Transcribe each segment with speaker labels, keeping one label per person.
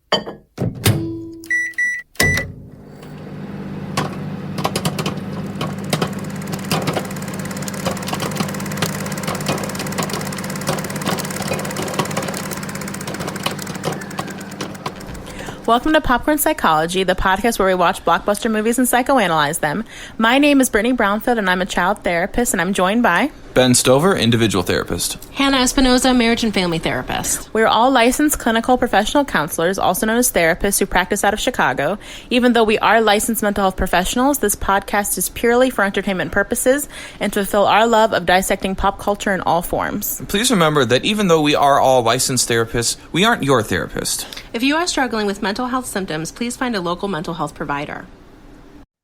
Speaker 1: Welcome to Popcorn Psychology, the podcast where we watch blockbuster movies and psychoanalyze them. My name is Brittany Brownfield, and I'm a child therapist, and I'm joined by
Speaker 2: Ben Stover, individual therapist.
Speaker 3: Hannah Espinoza, marriage and family therapist.
Speaker 1: We're all licensed clinical professional counselors, also known as therapists, who practice out of Chicago. Even though we are licensed mental health professionals, this podcast is purely for entertainment purposes and to fulfill our love of dissecting pop culture in all forms.
Speaker 2: Please remember that even though we are all licensed therapists, we aren't your therapist.
Speaker 3: If you are struggling with mental health symptoms, please find a local mental health provider.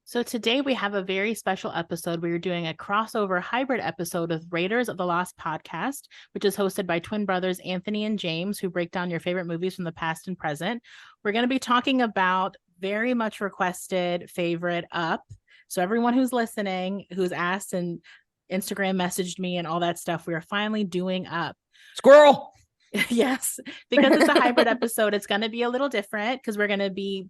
Speaker 1: So today we have a very special episode. We are doing a crossover hybrid episode of Raiders of the Lost podcast, which is hosted by twin brothers Anthony and James, who break down your favorite movies from the past and present. We're going to be talking about very much requested favorite Up. So everyone who's listening, who's asked and Instagram messaged me and all that stuff, we are finally doing Up.
Speaker 2: Squirrel!
Speaker 1: Yes, because it's a hybrid episode, it's going to be a little different because we're going to be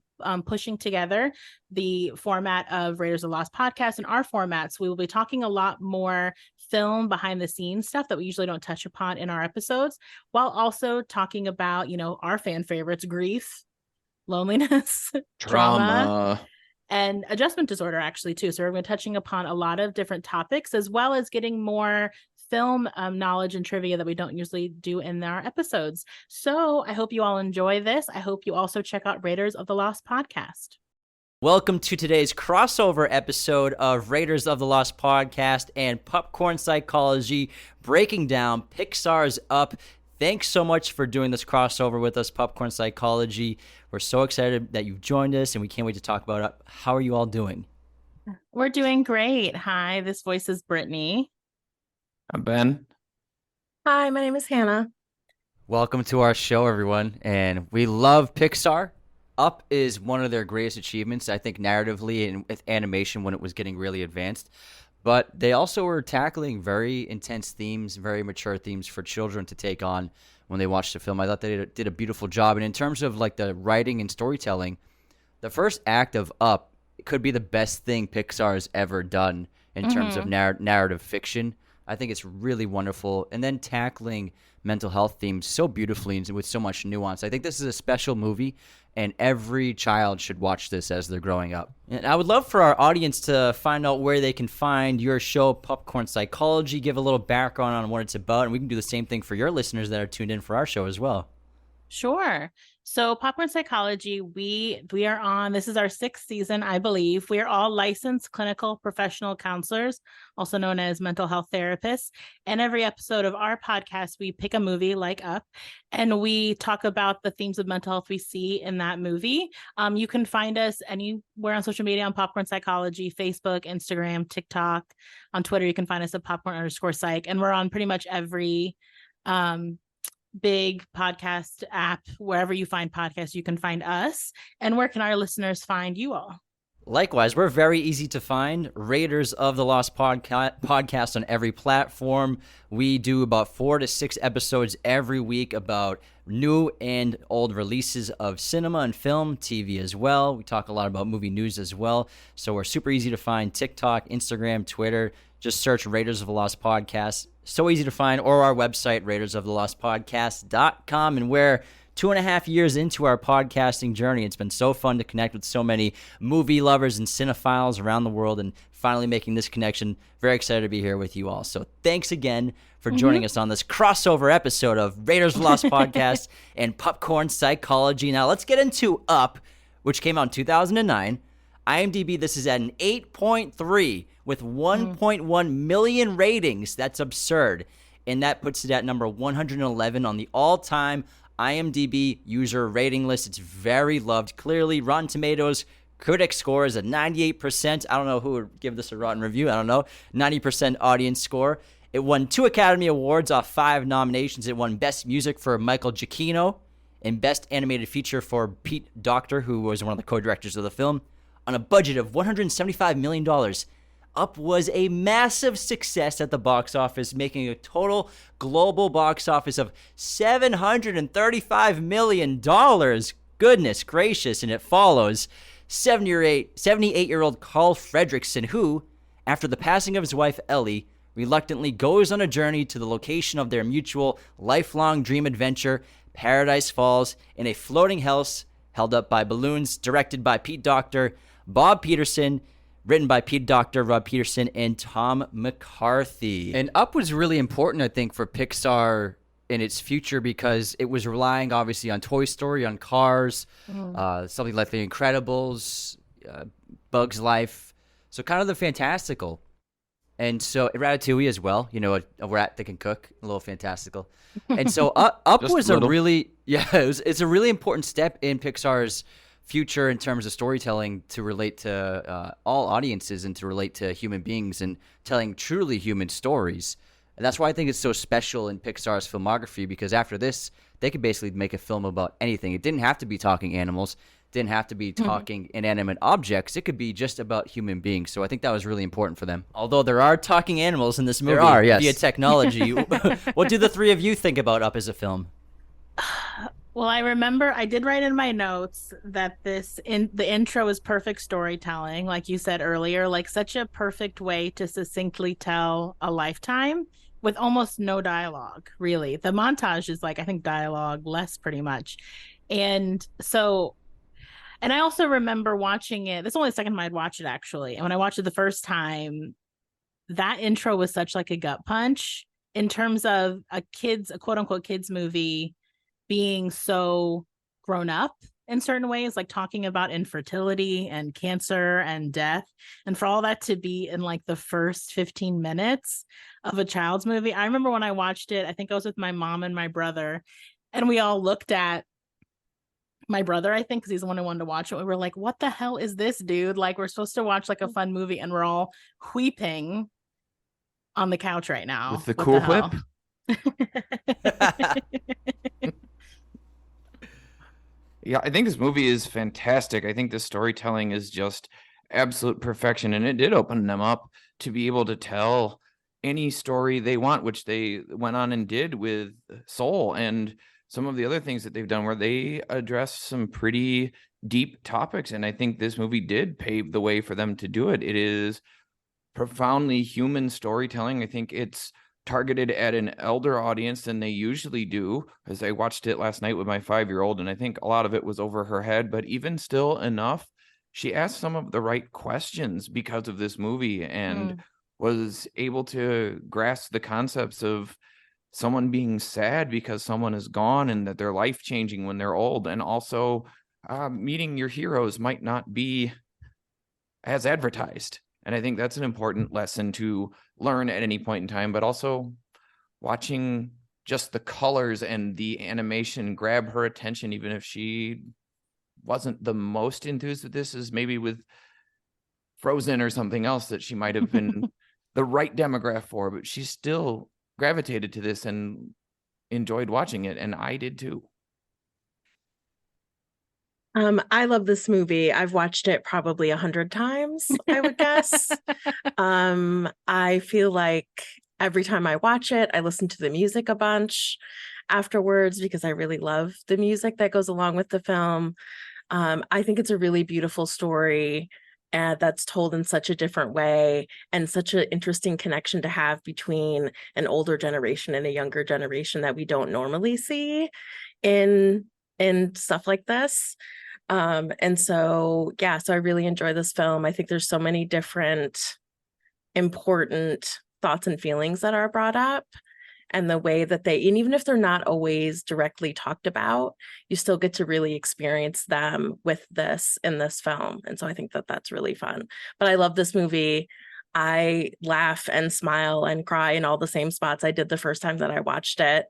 Speaker 1: pushing together the format of Raiders of the Lost podcast and our formats. We will be talking a lot more film behind the scenes stuff that we usually don't touch upon in our episodes, while also talking about, our fan favorites, grief, loneliness, trauma, and adjustment disorder, actually, too. So we're going to be touching upon a lot of different topics, as well as getting more film knowledge and trivia that we don't usually do in our episodes. So I hope you all enjoy this. I hope you also check out Raiders of the Lost podcast.
Speaker 4: Welcome to today's crossover episode of Raiders of the Lost podcast and Popcorn Psychology, breaking down Pixar's Up. Thanks so much for doing this crossover with us, Popcorn Psychology. We're so excited that you've joined us, and we can't wait to talk about it. How are you all doing?
Speaker 1: We're doing great. Hi, this voice is Brittany.
Speaker 2: I'm Ben.
Speaker 3: Hi, my name is Hannah.
Speaker 4: Welcome to our show, everyone. And we love Pixar. Up is one of their greatest achievements, I think, narratively and with animation when it was getting really advanced. But they also were tackling very intense themes, very mature themes for children to take on when they watched the film. I thought they did a beautiful job. And in terms of like the writing and storytelling, the first act of Up could be the best thing Pixar has ever done in terms of narrative fiction. I think it's really wonderful. And then tackling mental health themes so beautifully and with so much nuance. I think this is a special movie, and every child should watch this as they're growing up. And I would love for our audience to find out where they can find your show, Popcorn Psychology, give a little background on what it's about, and we can do the same thing for your listeners that are tuned in for our show as well.
Speaker 1: Sure. So Popcorn Psychology, we are on, this is our 6th season, I believe. We are all licensed clinical professional counselors, also known as mental health therapists. And every episode of our podcast, we pick a movie like Up, and we talk about the themes of mental health we see in that movie. You can find us anywhere on social media on Popcorn Psychology, Facebook, Instagram, TikTok. On Twitter, you can find us at popcorn_psych. And we're on pretty much every big podcast app. Wherever you find podcasts, you can find us. And where can our listeners find you all?
Speaker 4: Likewise, we're very easy to find. Raiders of the Lost podcast on every platform. We do about 4 to 6 episodes every week about new and old releases of cinema and film, TV as well. We talk a lot about movie news as well. So we're super easy to find. TikTok, Instagram, Twitter. Just search Raiders of the Lost podcast. So easy to find. Or our website, raidersofTheLostPodcast.com. And we're 2.5 years into our podcasting journey. It's been so fun to connect with so many movie lovers and cinephiles around the world, and finally making this connection. Very excited to be here with you all. So thanks again for joining us on this crossover episode of Raiders of the Lost podcast and Popcorn Psychology. Now let's get into Up, which came out in 2009. IMDb, this is at an 8.3 with 1.1 million ratings. That's absurd. And that puts it at number 111 on the all-time IMDb user rating list. It's very loved. Clearly, Rotten Tomatoes critic score is at 98%. I don't know who would give this a rotten review. I don't know. 90% audience score. It won 2 Academy Awards off 5 nominations. It won Best Music for Michael Giacchino and Best Animated Feature for Pete Docter, who was one of the co-directors of the film. On a budget of $175 million, Up was a massive success at the box office, making a total global box office of $735 million. goodness gracious. And it follows 78-year-old Carl Fredricksen, who, after the passing of his wife Ellie, reluctantly goes on a journey to the location of their mutual lifelong dream adventure, Paradise Falls, in a floating house held up by balloons, directed by Pete Docter, Bob Peterson, written by Pete Docter, Rob Peterson, and Tom McCarthy.
Speaker 5: And Up was really important, I think, for Pixar in its future because it was relying obviously on Toy Story, on Cars, something like The Incredibles, Bug's Life, so kind of the fantastical. And so Ratatouille as well, you know, a rat that can cook, a little fantastical. And so Up was a really, it's a really important step in Pixar's future in terms of storytelling to relate to all audiences and to relate to human beings and telling truly human stories. And that's why I think it's so special in Pixar's filmography, because after this, they could basically make a film about anything. It didn't have to be talking animals, didn't have to be talking inanimate objects. It could be just about human beings. So I think that was really important for them.
Speaker 4: Although there are talking animals in this movie
Speaker 5: There are, yes.
Speaker 4: via technology. What do the three of you think about Up as a film?
Speaker 1: Well, I remember I did write in my notes that the intro is perfect storytelling, like you said earlier, like such a perfect way to succinctly tell a lifetime with almost no dialogue, really. The montage is like, I think, dialogue less pretty much. And I also remember watching it. This is only the second time I'd watch it, actually. And when I watched it the first time, that intro was such like a gut punch in terms of a quote unquote kids movie being so grown up in certain ways, like talking about infertility and cancer and death. And for all that to be in like the first 15 minutes of a child's movie. I remember when I watched it, I think I was with my mom and my brother, and we all looked at my brother, I think, because he's the one who wanted to watch it. We were like, what the hell is this, dude? Like, we're supposed to watch like a fun movie and we're all weeping on the couch right now.
Speaker 2: With the
Speaker 1: What
Speaker 2: Cool
Speaker 1: Whip.
Speaker 2: Yeah, I think this movie is fantastic. I think the storytelling is just absolute perfection, and it did open them up to be able to tell any story they want, which they went on and did with Soul and some of the other things that they've done where they address some pretty deep topics. And I think this movie did pave the way for them to do it. It is profoundly human storytelling. I think it's targeted at an elder audience than they usually do, as I watched it last night with my 5-year-old, and I think a lot of it was over her head, but even still enough, she asked some of the right questions because of this movie and was able to grasp the concepts of someone being sad because someone is gone and that they're life changing when they're old, and also meeting your heroes might not be as advertised. And I think that's an important lesson to learn at any point in time, but also watching just the colors and the animation grab her attention, even if she wasn't the most enthused with this, as maybe with Frozen or something else that she might have been the right demographic for, but she still gravitated to this and enjoyed watching it. And I did too.
Speaker 6: I love this movie. I've watched it probably 100 times, I would guess. I feel like every time I watch it, I listen to the music a bunch afterwards because I really love the music that goes along with the film. I think it's a really beautiful story that's told in such a different way, and such an interesting connection to have between an older generation and a younger generation that we don't normally see in stuff like this. And so I really enjoy this film. I think there's so many different important thoughts and feelings that are brought up, and the way that and even if they're not always directly talked about, you still get to really experience them with this in this film. And so I think that that's really fun. But I love this movie. I laugh and smile and cry in all the same spots I did the first time that I watched it.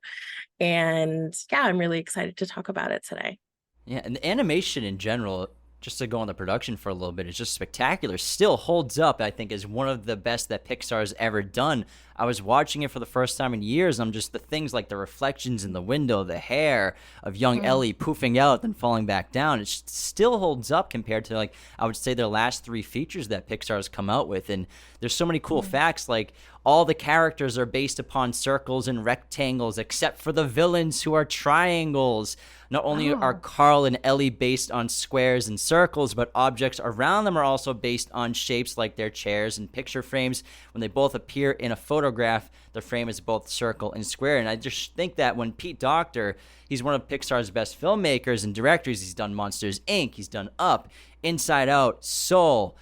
Speaker 6: And I'm really excited to talk about it today.
Speaker 4: Yeah, and the animation in general, just to go on the production for a little bit, is just spectacular. Still holds up, I think, is one of the best that Pixar's ever done. I was watching it for the first time in years, and I'm just the things like the reflections in the window, the hair of young Ellie poofing out then falling back down. It still holds up compared to, like, I would say their last 3 features that Pixar's come out with. And there's so many cool facts, like all the characters are based upon circles and rectangles, except for the villains who are triangles. Not only are Carl and Ellie based on squares and circles, but objects around them are also based on shapes like their chairs and picture frames. When they both appear in a photograph, the frame is both circle and square. And I just think that when Pete Docter, he's one of Pixar's best filmmakers and directors. He's done Monsters, Inc., he's done Up, Inside Out, Soul.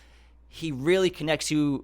Speaker 4: He really connects you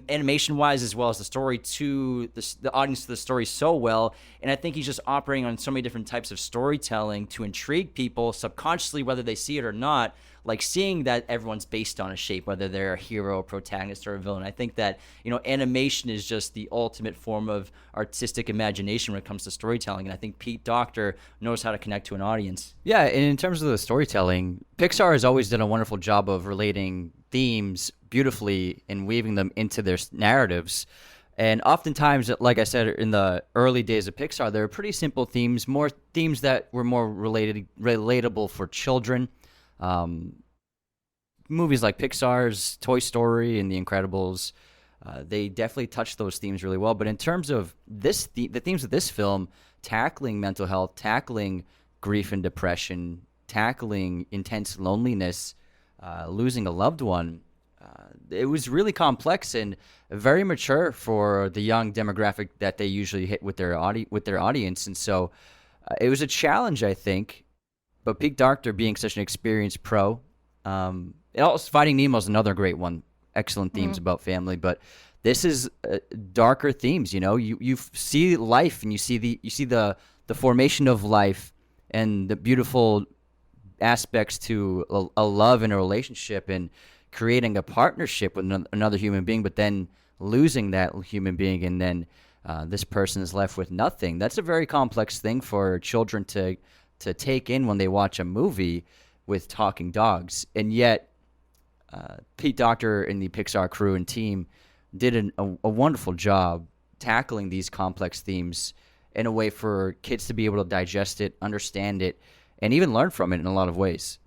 Speaker 4: animation-wise as well as the story to the audience to the story so well. And I think he's just operating on so many different types of storytelling to intrigue people subconsciously, whether they see it or not, like seeing that everyone's based on a shape, whether they're a hero, a protagonist, or a villain. I think that, animation is just the ultimate form of artistic imagination when it comes to storytelling. And I think Pete Docter knows how to connect to an audience.
Speaker 5: Yeah, and in terms of the storytelling, Pixar has always done a wonderful job of relating themes beautifully and weaving them into their narratives. And oftentimes, like I said, in the early days of Pixar, there were pretty simple themes, more themes that were more relatable for children. Movies like Pixar's Toy Story and The Incredibles, they definitely touch those themes really well. But in terms of the themes of this film, tackling mental health, tackling grief and depression, tackling intense loneliness, losing a loved one, it was really complex and very mature for the young demographic that they usually hit with their audience. And so it was a challenge, I think. But Pete Docter, being such an experienced pro, and also Finding Nemo is another great one. Excellent themes about family, but this is darker themes. You see life, and you see the formation of life and the beautiful aspects to a love and a relationship, and creating a partnership with another human being, but then losing that human being, and then this person is left with nothing. That's a very complex thing for children to take in when they watch a movie with talking dogs. And yet, Pete Docter and the Pixar crew and team did a wonderful job tackling these complex themes in a way for kids to be able to digest it, understand it, and even learn from it in a lot of ways.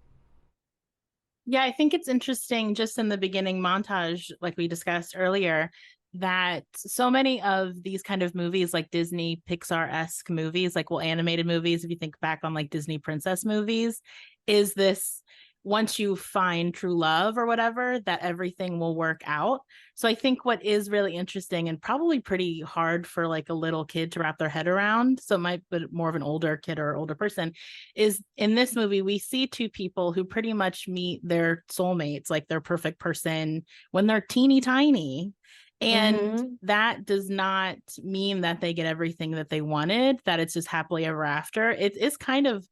Speaker 1: Yeah, I think it's interesting just in the beginning montage, like we discussed earlier, that so many of these kind of movies, like Disney Pixar-esque movies, like animated movies, if you think back on like Disney princess movies, is this once you find true love or whatever, that everything will work out. So I think what is really interesting and probably pretty hard for like a little kid to wrap their head around, so it might be more of an older kid or older person, is in this movie, we see two people who pretty much meet their soulmates, like their perfect person, when they're teeny tiny. And that does not mean that they get everything that they wanted, that it's just happily ever after. It is kind of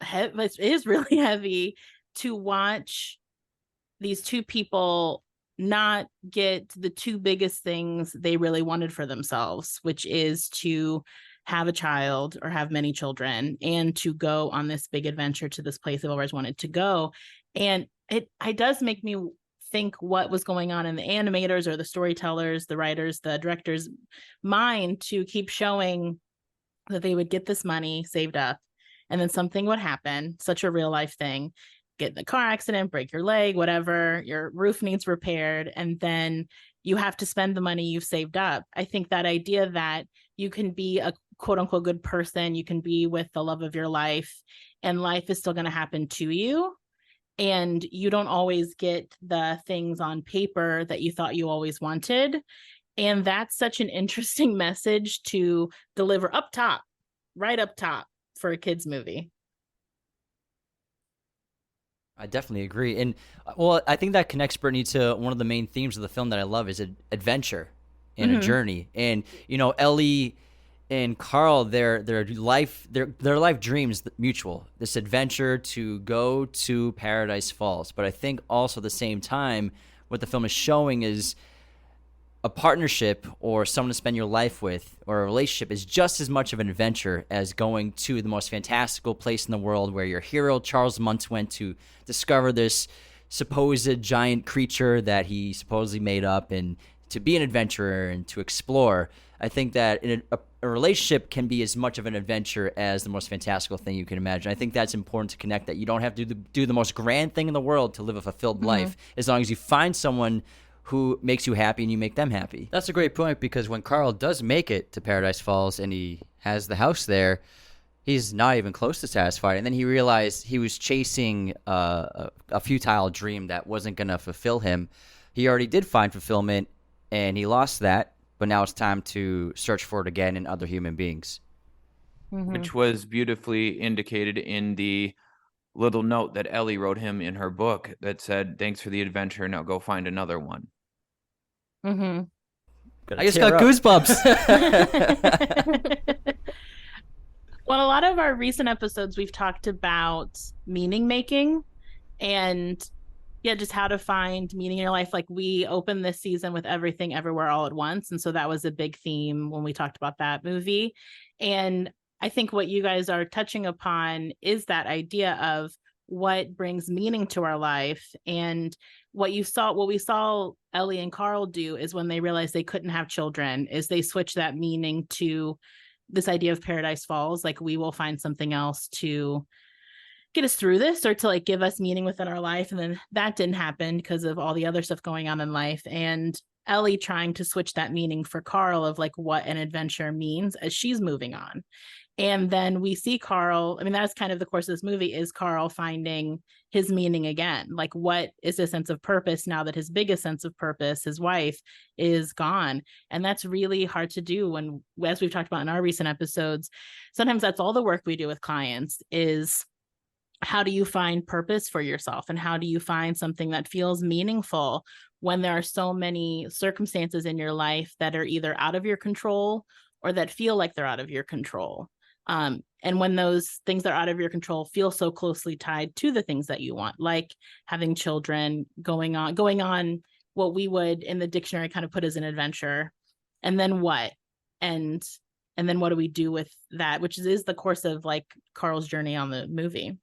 Speaker 1: heavy. It is really heavy to watch these two people not get the two biggest things they really wanted for themselves, which is to have a child or have many children and to go on this big adventure to this place they've always wanted to go. And it does make me think what was going on in the animators or the storytellers, the writers, the directors' mind to keep showing that they would get this money saved up and then something would happen, such a real life thing, get in a car accident, break your leg, whatever, your roof needs repaired, and then you have to spend the money you've saved up. I think that idea that you can be a quote unquote good person, you can be with the love of your life, and life is still going to happen to you. And you don't always get the things on paper that you thought you always wanted. And that's such an interesting message to deliver up top, right up top for a kid's movie.
Speaker 4: I definitely agree. And well, I think that connects, Brittany, to one of the main themes of the film that I love is adventure and a journey. And, Ellie and Carl, their life dreams mutual, this adventure to go to Paradise Falls. But I think also at the same time, what the film is showing is a partnership or someone to spend your life with or a relationship is just as much of an adventure as going to the most fantastical place in the world where your hero, Charles Muntz, went to discover this supposed giant creature that he supposedly made up and to be an adventurer and to explore. I think that a relationship can be as much of an adventure as the most fantastical thing you can imagine. I think that's important to connect, that you don't have to do the most grand thing in the world to live a fulfilled life, as long as you find someone who makes you happy and you make them happy.
Speaker 5: That's a great point, because when Carl does make it to Paradise Falls and he has the house there, he's not even close to satisfied. And then he realized he was chasing a futile dream that wasn't going to fulfill him. He already did find fulfillment, and he lost that. But now it's time to search for it again in other human beings.
Speaker 2: Which was beautifully indicated in the little note that Ellie wrote him in her book that said, "Thanks for the adventure. Now go find another one."
Speaker 4: I
Speaker 5: just got goosebumps.
Speaker 1: Well, a lot of our recent episodes, we've talked about meaning making and just how to find meaning in your life. Like, we opened this season with Everything Everywhere All at Once. And so that was a big theme when we talked about that movie. And I think what you guys are touching upon is that idea of what brings meaning to our life. And what we saw Ellie and Carl do is, when they realized they couldn't have children, is they switched that meaning to this idea of Paradise Falls. Like, we will find something else to get us through this, or to like give us meaning within our life. And then that didn't happen because of all the other stuff going on in life. And Ellie trying to switch that meaning for Carl of like what an adventure means as she's moving on. And then we see Carl, I mean, that's kind of the course of this movie, is Carl finding his meaning again. Like, what is a sense of purpose now that his biggest sense of purpose, his wife, is gone? And that's really hard to do when, as we've talked about in our recent episodes, sometimes that's all the work we do with clients is, how do you find purpose for yourself? And how do you find something that feels meaningful when there are so many circumstances in your life that are either out of your control or that feel like they're out of your control? And when those things that are out of your control feel so closely tied to the things that you want, like having children, going on what we would in the dictionary kind of put as an adventure, and then what? And then what do we do with that? Which is the course of like Carl's journey on the movie.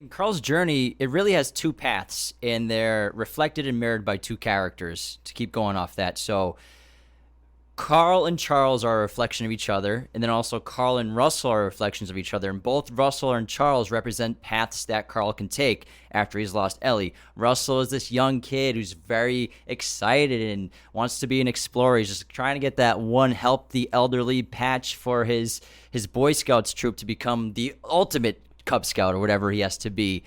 Speaker 4: Carl's journey, it really has two paths, and they're reflected and mirrored by two characters, to keep going off that. So Carl and Charles are a reflection of each other, and then also Carl and Russell are reflections of each other, and both Russell and Charles represent paths that Carl can take after he's lost Ellie. Russell is this young kid who's very excited and wants to be an explorer. He's just trying to get that one help the elderly patch for his Boy Scouts troop to become the ultimate Cub Scout or whatever he has to be.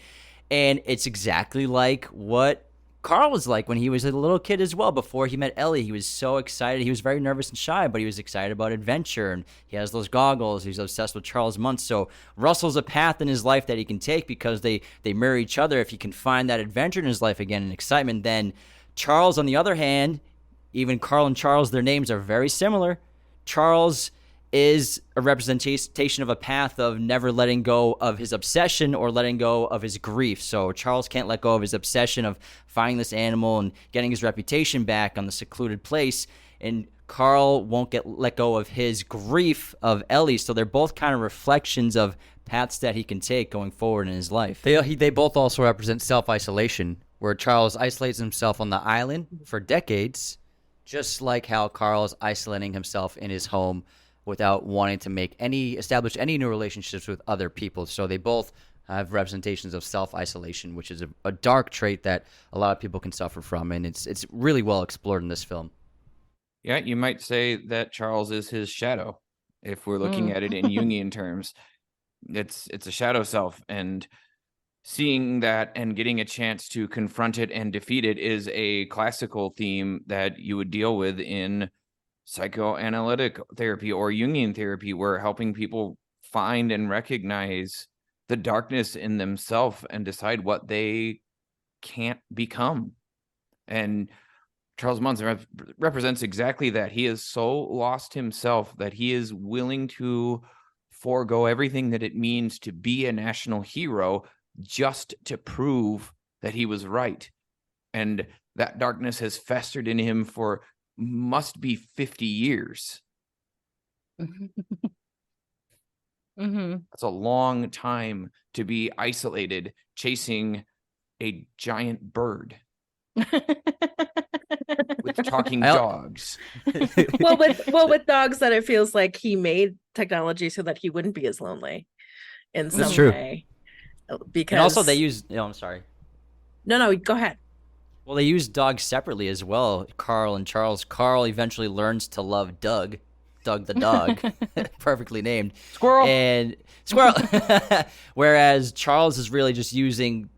Speaker 4: And it's exactly like what Carl was like when he was a little kid as well. Before he met Ellie, he was so excited. He was very nervous and shy, but he was excited about adventure, and he has those goggles. He's obsessed with Charles Muntz. So Russell's a path in his life that he can take because they mirror each other. If he can find that adventure in his life again and excitement, then Charles, on the other hand, even Carl and Charles, their names are very similar. Charles is a representation of a path of never letting go of his obsession or letting go of his grief. So Charles can't let go of his obsession of finding this animal and getting his reputation back on the secluded place. And Carl won't let go of his grief of Ellie. So they're both kind of reflections of paths that he can take going forward in his life.
Speaker 5: They both also represent self-isolation, where Charles isolates himself on the island for decades, just like how Carl's isolating himself in his home without wanting to establish any new relationships with other people. So they both have representations of self-isolation, which is a dark trait that a lot of people can suffer from, and it's really well explored in this film.
Speaker 2: Yeah, you might say that Charles is his shadow, if we're looking at it in Jungian terms. It's a shadow self, and seeing that and getting a chance to confront it and defeat it is a classical theme that you would deal with in psychoanalytic therapy or Jungian therapy, where helping people find and recognize the darkness in themselves and decide what they can't become. And Charles Muntz represents exactly that. He is so lost himself that he is willing to forego everything that it means to be a national hero just to prove that he was right. And that darkness has festered in him for must be 50 years. That's a long time to be isolated chasing a giant bird with talking dogs.
Speaker 6: with dogs, that it feels like he made technology so that he wouldn't be as lonely in some way. Because,
Speaker 4: and also they use I'm sorry.
Speaker 6: No, go ahead.
Speaker 4: Well, they use dogs separately as well, Carl and Charles. Carl eventually learns to love Doug, Doug the dog, perfectly named.
Speaker 2: Squirrel.
Speaker 4: And Squirrel. Whereas Charles is really just using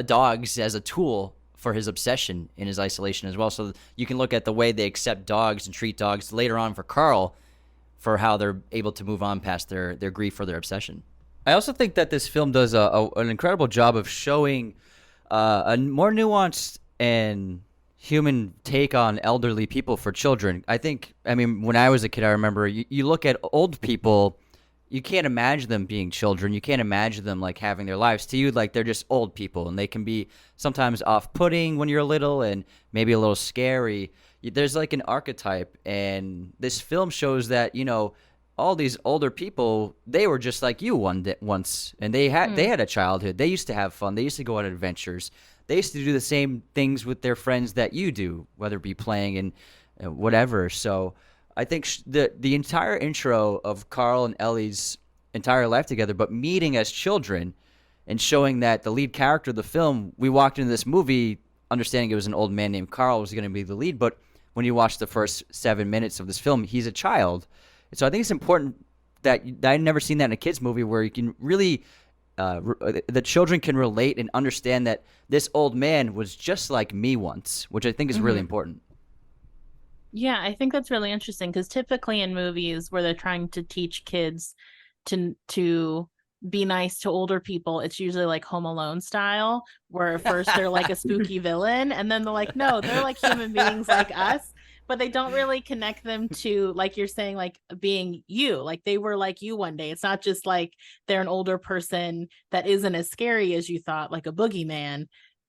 Speaker 4: dogs as a tool for his obsession in his isolation as well. So you can look at the way they accept dogs and treat dogs later on for Carl, for how they're able to move on past their grief or their obsession.
Speaker 5: I also think that this film does an incredible job of showing a more nuanced and human take on elderly people for children. I mean, when I was a kid, I remember you look at old people, you can't imagine them being children. You can't imagine them like having their lives. To you, like they're just old people, and they can be sometimes off-putting when you're little and maybe a little scary. There's like an archetype, and this film shows that, you know, all these older people, they were just like you once, and they had a childhood. They used to have fun. They used to go on adventures. They used to do the same things with their friends that you do, whether it be playing and whatever. So I think the entire intro of Carl and Ellie's entire life together, but meeting as children and showing that the lead character of the film, we walked into this movie understanding it was an old man named Carl was going to be the lead, but when you watch the first 7 minutes of this film, he's a child. So I think it's important that I'd never seen that in a kids movie where you can really the children can relate and understand that this old man was just like me once, which I think is really important.
Speaker 1: Yeah, I think that's really interesting because typically in movies where they're trying to teach kids to be nice to older people, it's usually like Home Alone style, where first they're like a spooky villain, and then they're like, no, they're like human beings like us. But they don't really connect them to, like you're saying, like being you, like they were like you one day. It's not just like they're an older person that isn't as scary as you thought, like a boogeyman.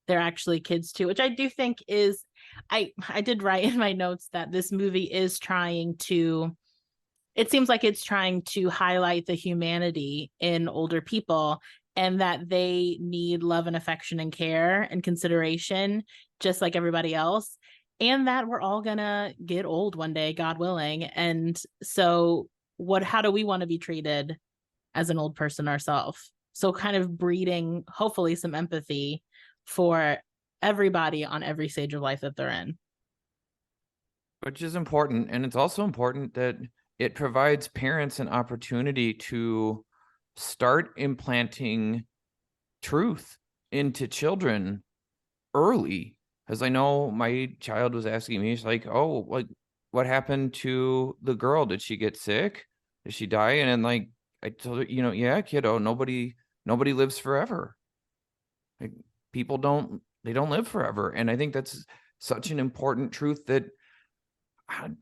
Speaker 1: They're actually kids too, which I do think is, I did write in my notes that this movie is trying to, it seems like it's trying to highlight the humanity in older people and that they need love and affection and care and consideration, just like everybody else. And that we're all gonna get old one day, God willing. And so how do we want to be treated as an old person ourselves? So kind of breeding, hopefully, some empathy for everybody on every stage of life that they're in.
Speaker 2: Which is important. And it's also important that it provides parents an opportunity to start implanting truth into children early. Because I know my child was asking me, she's like, oh, like, what happened to the girl? Did she get sick? Did she die? And then, like, I told her, you know, yeah, kiddo, nobody lives forever. Like, people don't live forever. And I think that's such an important truth that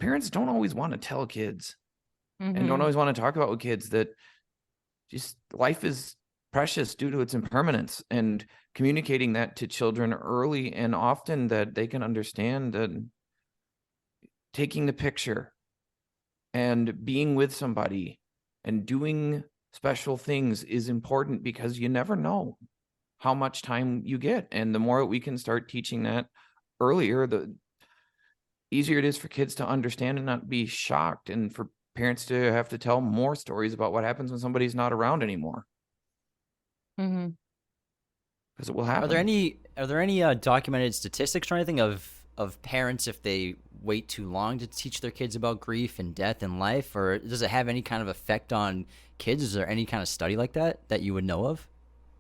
Speaker 2: parents don't always want to tell kids and don't always want to talk about with kids, that just life is precious due to its impermanence, and communicating that to children early and often, that they can understand that taking the picture and being with somebody and doing special things is important, because you never know how much time you get. And the more we can start teaching that earlier, the easier it is for kids to understand and not be shocked, and for parents to have to tell more stories about what happens when somebody's not around anymore. Because it will happen.
Speaker 4: Are there any documented statistics or anything of parents, if they wait too long to teach their kids about grief and death and life, or does it have any kind of effect on kids? Is there any kind of study like that you would know of?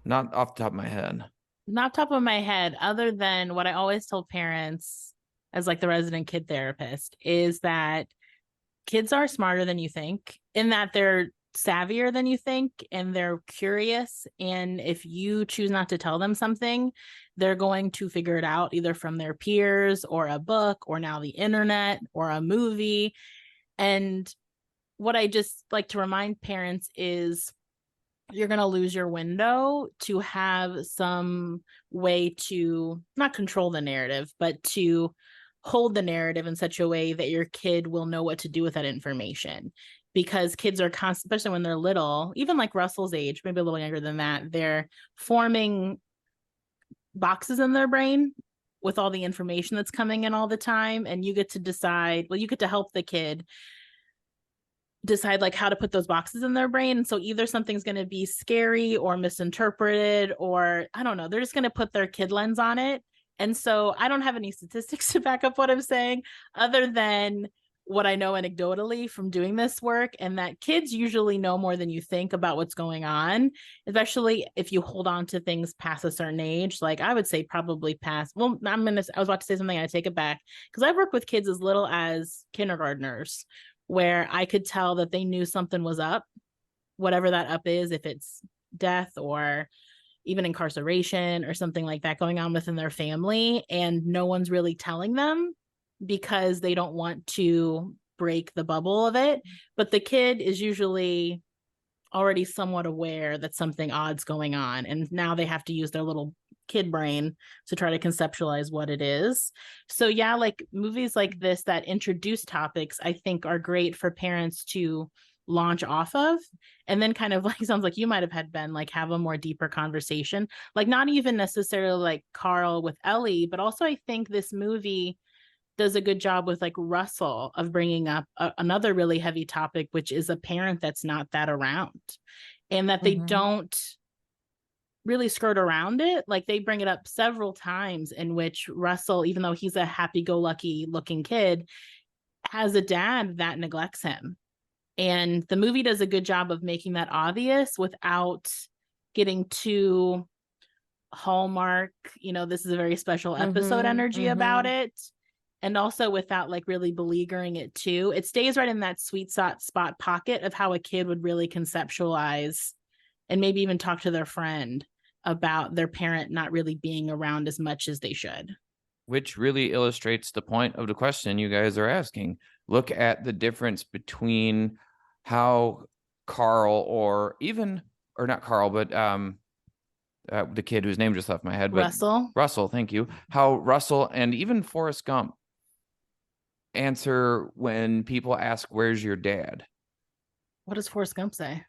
Speaker 2: Not off the top of my head.
Speaker 1: Not top of my head, other than what I always told parents as like the resident kid therapist, is that kids are smarter than you think, in that they're savvier than you think, and they're curious. And if you choose not to tell them something, they're going to figure it out either from their peers or a book or now the internet or a movie. And what I just like to remind parents is you're going to lose your window to have some way to not control the narrative, but to hold the narrative in such a way that your kid will know what to do with that information. Because kids are especially when they're little, even like Russell's age, maybe a little younger than that, they're forming boxes in their brain with all the information that's coming in all the time. And you get to decide, well, you get to help the kid decide like how to put those boxes in their brain. And so either something's going to be scary or misinterpreted, or I don't know, they're just going to put their kid lens on it. And so I don't have any statistics to back up what I'm saying, other than what I know anecdotally from doing this work, and that kids usually know more than you think about what's going on, especially if you hold on to things past a certain age. Like I would say probably past, well, I was about to say something, I take it back, because I've worked with kids as little as kindergartners, where I could tell that they knew something was up, whatever that up is, if it's death or even incarceration or something like that going on within their family, and no one's really telling them because they don't want to break the bubble of it. But the kid is usually already somewhat aware that something odd's going on, and now they have to use their little kid brain to try to conceptualize what it is. So yeah, like movies like this that introduce topics, I think are great for parents to launch off of, and then kind of like, sounds like you might have had, Ben, like have a more deeper conversation, like not even necessarily like Carl with Ellie, but also I think this movie does a good job with like Russell of bringing up another really heavy topic, which is a parent that's not that around, and that they don't really skirt around it. Like they bring it up several times in which Russell, even though he's a happy-go-lucky looking kid, has a dad that neglects him. And the movie does a good job of making that obvious without getting too Hallmark, this is a very special episode energy about it. And also without like really beleaguering it too. It stays right in that sweet spot pocket of how a kid would really conceptualize and maybe even talk to their friend about their parent not really being around as much as they should.
Speaker 2: Which really illustrates the point of the question you guys are asking. Look at the difference between how Carl, or not Carl, but the kid whose name just left my head, but Russell, thank you. How Russell and even Forrest Gump answer when people ask, "Where's your dad?"
Speaker 1: What does Forrest Gump say?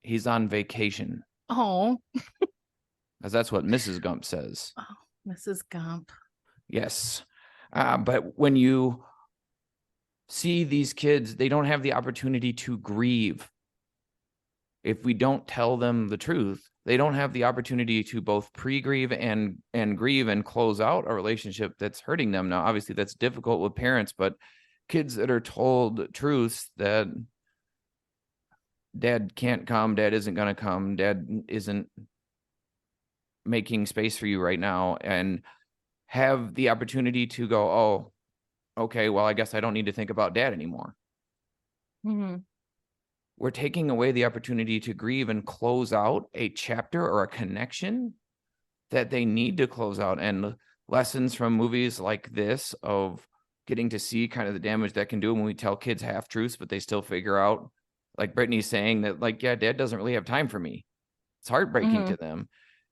Speaker 2: He's on vacation.
Speaker 1: Oh.
Speaker 2: Because that's what Mrs. Gump says.
Speaker 1: Oh, Mrs. Gump.
Speaker 2: Yes. But when you see these kids, they don't have the opportunity to grieve. If we don't tell them the truth, they don't have the opportunity to both pre-grieve and grieve and close out a relationship that's hurting them. Now, obviously, that's difficult with parents, but kids that are told truths that dad can't come, dad isn't going to come, dad isn't making space for you right now, and have the opportunity to go, oh, okay, well, I guess I don't need to think about dad anymore. We're taking away the opportunity to grieve and close out a chapter or a connection that they need to close out. And lessons from movies like this of getting to see kind of the damage that can do when we tell kids half truths, but they still figure out, like Brittany's saying, that like, yeah, dad doesn't really have time for me. It's heartbreaking to them.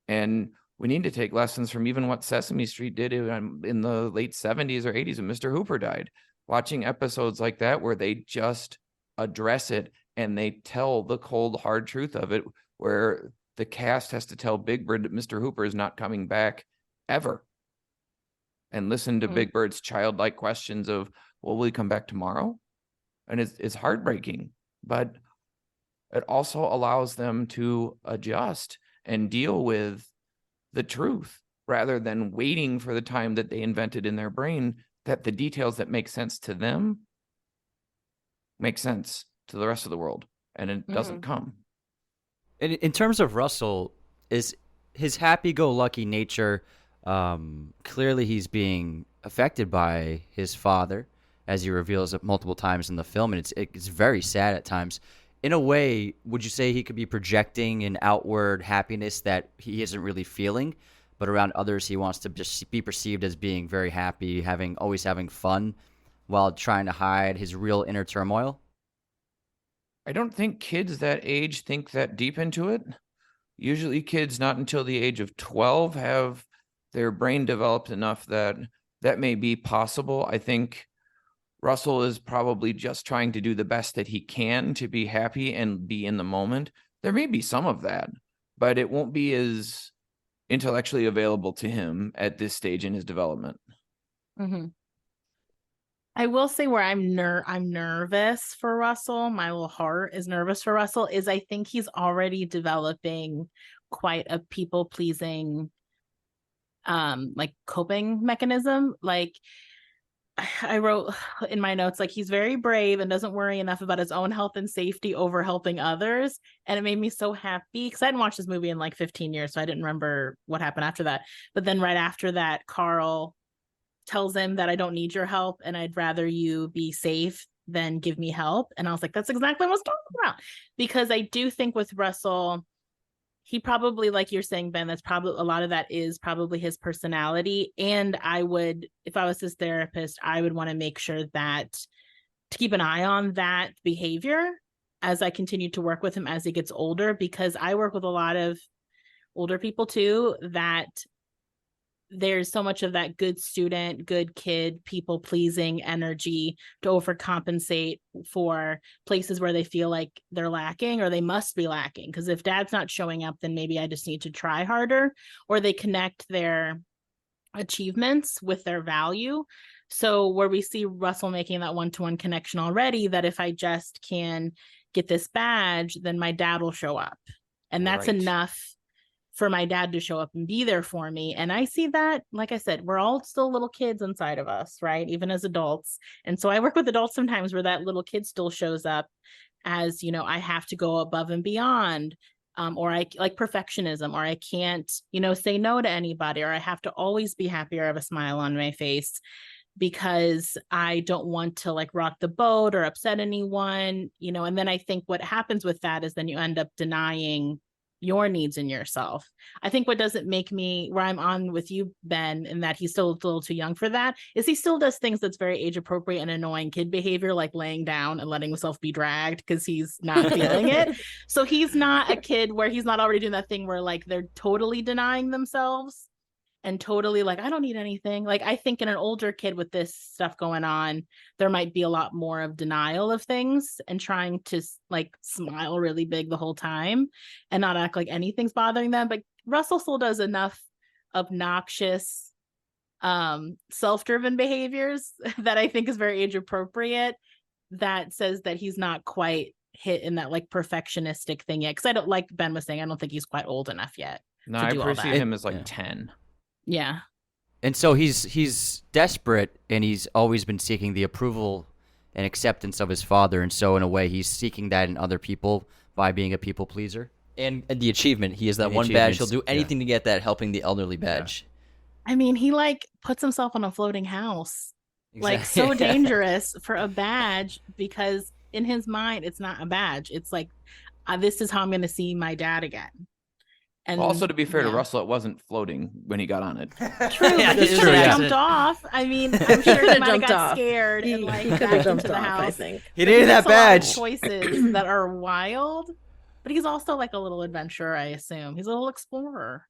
Speaker 2: And we need to take lessons from even what Sesame Street did in the late 70s or 80s when Mr. Hooper died. Watching episodes like that where they just address it and they tell the cold, hard truth of it, where the cast has to tell Big Bird that Mr. Hooper is not coming back ever. And listen to Big Bird's childlike questions of, well, will he come back tomorrow? And it's heartbreaking, but it also allows them to adjust and deal with the truth rather than waiting for the time that they invented in their brain that the details that make sense to them make sense to the rest of the world, and it doesn't come.
Speaker 5: In terms of Russell, is his happy-go-lucky nature, clearly he's being affected by his father, as he reveals it multiple times in the film, and it's very sad at times. In a way, would you say he could be projecting an outward happiness that he isn't really feeling, but around others he wants to just be perceived as being very happy, always having fun, while trying to hide his real inner turmoil?
Speaker 2: I don't think kids that age think that deep into it. Usually kids not until the age of 12 have their brain developed enough that may be possible. I think Russell is probably just trying to do the best that he can to be happy and be in the moment. There may be some of that, but it won't be as intellectually available to him at this stage in his development.
Speaker 1: I will say where I'm nervous for Russell, my little heart is nervous for Russell, is I think he's already developing quite a people-pleasing like coping mechanism. Like I wrote in my notes, like he's very brave and doesn't worry enough about his own health and safety over helping others. And it made me so happy because I hadn't watched this movie in like 15 years. So I didn't remember what happened after that. But then right after that, Carl tells him that I don't need your help and I'd rather you be safe than give me help. And I was like, that's exactly what I was talking about. Because I do think with Russell, he probably, like you're saying, Ben, that's probably a lot of that is probably his personality. And I would, if I was his therapist, I would want to make sure that to keep an eye on that behavior as I continue to work with him as he gets older, because I work with a lot of older people too, that there's so much of that good student, good kid, people pleasing energy to overcompensate for places where they feel like they're lacking or they must be lacking. Because if dad's not showing up, then maybe I just need to try harder, or they connect their achievements with their value. So where we see Russell making that one-to-one connection already, that if I just can get this badge, then my dad will show up. And that's
Speaker 2: Right.
Speaker 1: enough for my dad to show up and be there for me. And I see that, like I said, we're all still little kids inside of us, right? Even as adults. And so I work with adults sometimes where that little kid still shows up as, you know, I have to go above and beyond, or I like perfectionism, or I can't, you know, say no to anybody, or I have to always be happy or have a smile on my face because I don't want to like rock the boat or upset anyone, you know. And then I think what happens with that is then you end up denying your needs in yourself. I think what doesn't make me where I'm on with you, Ben, and that he's still a little too young for that, is he still does things that's very age appropriate and annoying kid behavior, like laying down and letting himself be dragged because he's not feeling it. So he's not a kid where he's not already doing that thing where like they're totally denying themselves and totally like, I don't need anything. Like, I think in an older kid with this stuff going on, there might be a lot more of denial of things and trying to like smile really big the whole time and not act like anything's bothering them. But Russell still does enough obnoxious, self-driven behaviors that I think is very age appropriate, that says that he's not quite hit in that like perfectionistic thing yet. Because I don't, like Ben was saying, I don't think he's quite old enough yet.
Speaker 2: No,
Speaker 1: to
Speaker 2: I
Speaker 1: do all
Speaker 2: appreciate
Speaker 1: that.
Speaker 2: him as like
Speaker 5: Yeah.
Speaker 2: 10.
Speaker 1: Yeah.
Speaker 5: And so he's desperate, and he's always been seeking the approval and acceptance of his father. And so in a way, he's seeking that in other people by being a people pleaser.
Speaker 4: And the achievement, he has that
Speaker 5: And the
Speaker 4: one badge. He'll
Speaker 5: achievements,
Speaker 4: do anything to get that, helping the elderly badge.
Speaker 1: I mean, he like puts himself on a floating house. Like
Speaker 4: Exactly.
Speaker 1: so dangerous for a badge, because in his mind, it's not a badge. It's like, this is how I'm going to see my dad again. And
Speaker 2: Also, to be fair to
Speaker 1: yeah.
Speaker 2: Russell, it wasn't floating when he got on it.
Speaker 1: True,
Speaker 4: Yeah,
Speaker 1: but he
Speaker 4: that's
Speaker 1: could
Speaker 4: true,
Speaker 1: have
Speaker 4: yeah.
Speaker 1: jumped off. I mean, I'm sure he
Speaker 6: could've
Speaker 1: might have
Speaker 6: jumped
Speaker 1: got
Speaker 6: off.
Speaker 1: scared
Speaker 6: He
Speaker 1: and like
Speaker 6: could have
Speaker 1: backed
Speaker 6: jumped
Speaker 1: into the
Speaker 6: off, I
Speaker 1: house.
Speaker 6: think.
Speaker 4: He
Speaker 1: But
Speaker 4: needed that
Speaker 1: makes a lot of
Speaker 4: badge.
Speaker 1: choices that are wild, but he's also like a little adventurer, I assume. He's a little explorer.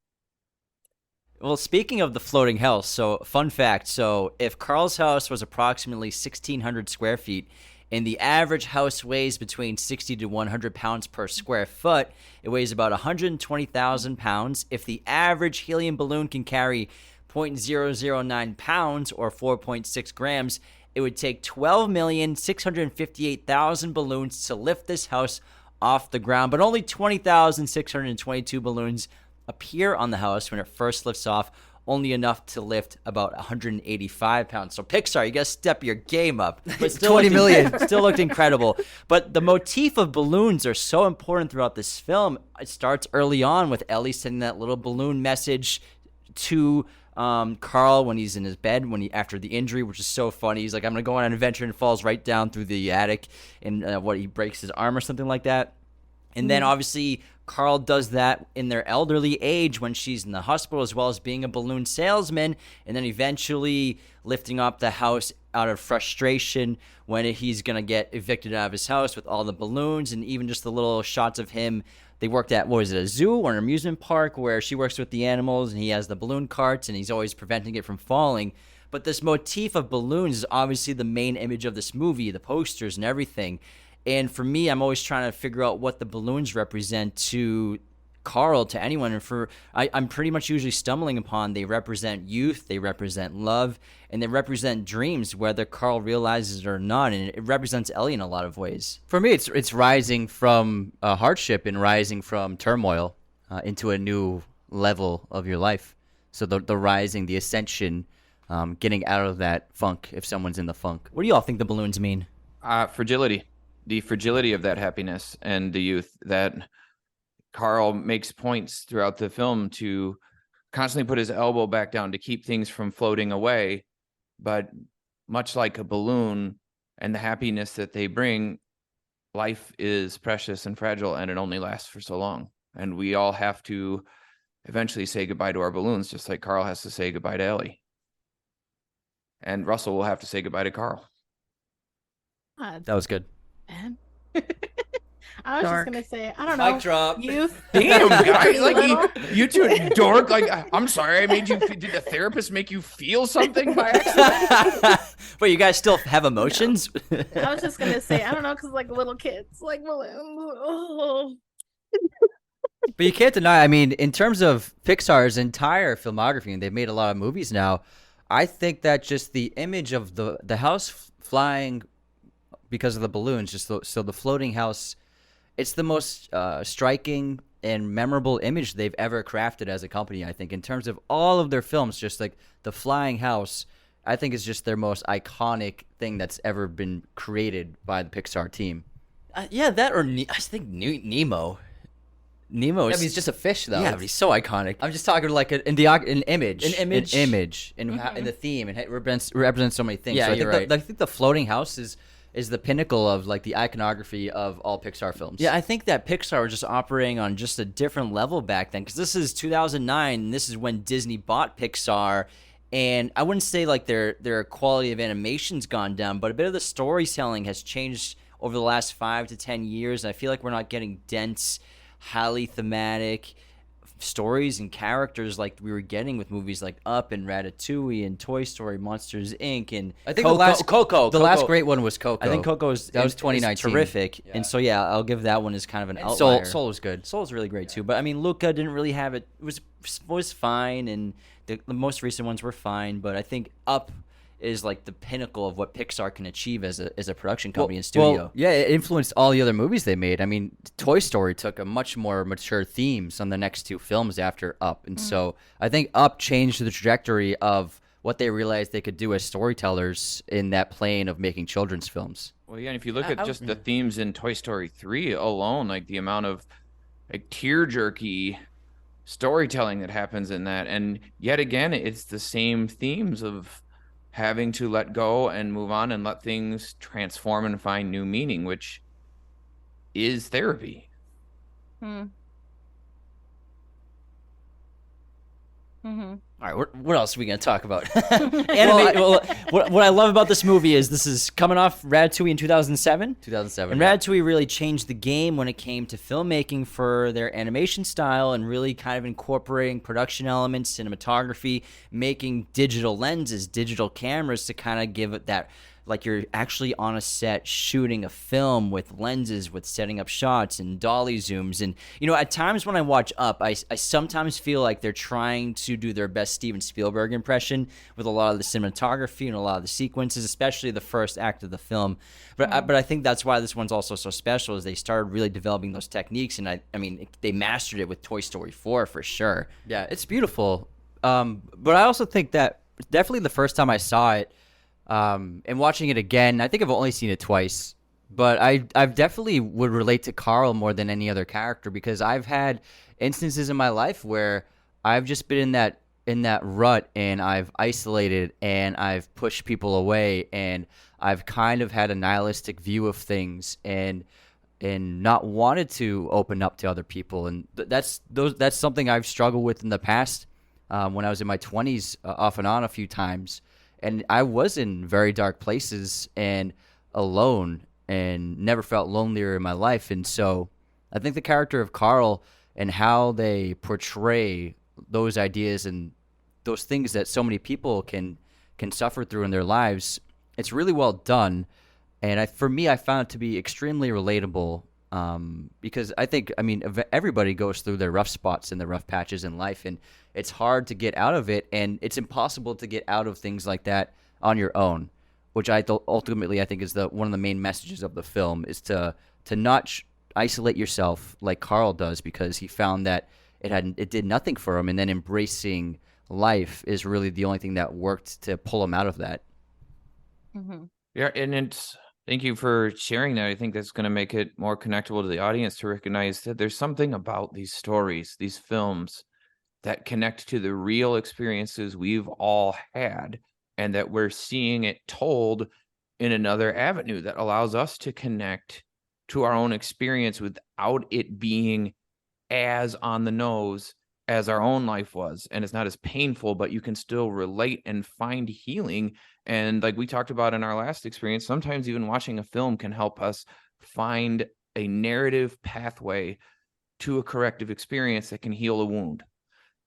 Speaker 4: Well, speaking of the floating house, so fun fact. So if Carl's house was approximately 1,600 square feet, and the average house weighs between 60 to 100 pounds per square foot, it weighs about 120,000 pounds. If the average helium balloon can carry 0.009 pounds or 4.6 grams, it would take 12,658,000 balloons to lift this house off the ground, but only 20,622 balloons appear on the house when it first lifts off, only enough to lift about 185 pounds. So Pixar, you gotta step your game up. But still
Speaker 5: 20 million.
Speaker 4: still looked incredible. But the motif of balloons are so important throughout this film. It starts early on with Ellie sending that little balloon message to Carl when he's in his bed after the injury, which is so funny. He's like, I'm gonna go on an adventure, and falls right down through the attic, and he breaks his arm or something like that. And then obviously Carl does that in their elderly age when she's in the hospital, as well as being a balloon salesman, and then eventually lifting up the house out of frustration when he's going to get evicted out of his house with all the balloons. And even just the little shots of him. They worked at, what was it, a zoo or an amusement park where she works with the animals, and he has the balloon carts, and he's always preventing it from falling. But this motif of balloons is obviously the main image of this movie, the posters and everything. And for me, I'm always trying to figure out what the balloons represent to Carl, to anyone. And I'm pretty much usually stumbling upon they represent youth, they represent love, and they represent dreams, whether Carl realizes it or not. And it represents Ellie in a lot of ways.
Speaker 5: For me, it's rising from hardship and rising from turmoil into a new level of your life. So the rising, the ascension, getting out of that funk if someone's in the funk.
Speaker 4: What do y'all think the balloons mean?
Speaker 2: Fragility, the fragility of that happiness and the youth that Carl makes points throughout the film to constantly put his elbow back down to keep things from floating away. But much like a balloon and the happiness that they bring, life is precious and fragile, and it only lasts for so long. And we all have to eventually say goodbye to our balloons, just like Carl has to say goodbye to Ellie. And Russell will have to say goodbye to Carl.
Speaker 5: That was good.
Speaker 1: Man. I was just gonna say, I don't
Speaker 4: Mic
Speaker 1: know.
Speaker 4: drop.
Speaker 1: Youth.
Speaker 2: Damn, guys,
Speaker 1: Little.
Speaker 2: like you two dork. Like, I'm sorry, I made you. Did the therapist make you feel something by accident?
Speaker 4: Wait, you guys still have emotions?
Speaker 1: I was just gonna say, I don't know, because like little kids like balloons. Oh.
Speaker 5: But you can't deny, I mean, in terms of Pixar's entire filmography, and they've made a lot of movies now, I think that just the image of the house flying because of the balloons, so the floating house, it's the most striking and memorable image they've ever crafted as a company, I think. In terms of all of their films, just like the flying house, I think is just their most iconic thing that's ever been created by the Pixar team.
Speaker 4: Yeah, that or I think Nemo. Nemo is,
Speaker 5: I mean, he's just a fish, though.
Speaker 4: yeah, but he's so iconic.
Speaker 5: I'm just talking like an image, in the theme, and it represents so many things.
Speaker 4: Yeah,
Speaker 5: so
Speaker 4: you're right.
Speaker 5: I think the floating house is the pinnacle of like the iconography of all Pixar films.
Speaker 4: Yeah, I think that Pixar was just operating on just a different level back then, because this is 2009, and this is when Disney bought Pixar, and I wouldn't say like their quality of animation's gone down, but a bit of the storytelling has changed over the last 5 to 10 years. I feel like we're not getting dense, highly thematic stories and characters like we were getting with movies like Up and Ratatouille and Toy Story, Monsters Inc. and
Speaker 5: I think
Speaker 4: Coco.
Speaker 5: The last great one was Coco.
Speaker 4: I think Coco
Speaker 5: was 2019.
Speaker 4: Terrific,
Speaker 5: Yeah.
Speaker 4: and so yeah, I'll give that one as kind of an
Speaker 5: And
Speaker 4: outlier.
Speaker 5: Soul was good.
Speaker 4: Soul's really great too, but I mean, Luca didn't really have it. It was fine, and the most recent ones were fine, but I think Up is like the pinnacle of what Pixar can achieve as a production company and studio.
Speaker 5: Well, yeah, it influenced all the other movies they made. I mean, Toy Story took a much more mature themes on the next two films after Up. And so I think Up changed the trajectory of what they realized they could do as storytellers in that plane of making children's films.
Speaker 2: Well, yeah, and if you look at just the themes in Toy Story 3 alone, like the amount of like tear-jerky storytelling that happens in that, and yet again, it's the same themes of having to let go and move on and let things transform and find new meaning, which is therapy.
Speaker 4: All right, what else are we going to talk about? What I love about this movie is this is coming off Ratatouille in 2007.
Speaker 5: 2007.
Speaker 4: And Ratatouille really changed the game when it came to filmmaking for their animation style and really kind of incorporating production elements, cinematography, making digital lenses, digital cameras to kind of give it that, like you're actually on a set shooting a film with lenses, with setting up shots and dolly zooms. And, you know, at times when I watch Up, I sometimes feel like they're trying to do their best Steven Spielberg impression with a lot of the cinematography and a lot of the sequences, especially the first act of the film. But I think that's why this one's also so special, is they started really developing those techniques. And I mean, they mastered it with Toy Story 4 for sure.
Speaker 5: Yeah, it's beautiful. But I also think that definitely the first time I saw it, and watching it again, I think I've only seen it twice, but I've definitely would relate to Carl more than any other character, because I've had instances in my life where I've just been in that rut, and I've isolated, and I've pushed people away, and I've kind of had a nihilistic view of things, and not wanted to open up to other people, and that's something I've struggled with in the past, when I was in my 20s, off and on a few times. And I was in very dark places and alone, and never felt lonelier in my life. And so I think the character of Carl and how they portray those ideas and those things that so many people can suffer through in their lives, it's really well done. And for me, I found it to be extremely relatable, because I think, I mean, everybody goes through their rough spots and their rough patches in life, and it's hard to get out of it, and it's impossible to get out of things like that on your own, which ultimately I think is one of the main messages of the film, is to not isolate yourself like Carl does, because he found that it did nothing for him, and then embracing life is really the only thing that worked to pull him out of that.
Speaker 1: Mm-hmm.
Speaker 2: Yeah, and thank you for sharing that. I think that's going to make it more connectable to the audience to recognize that there's something about these stories, these films, that connect to the real experiences we've all had, and that we're seeing it told in another avenue that allows us to connect to our own experience without it being as on the nose as our own life was. And it's not as painful, but you can still relate and find healing. And like we talked about in our last experience, sometimes even watching a film can help us find a narrative pathway to a corrective experience that can heal a wound.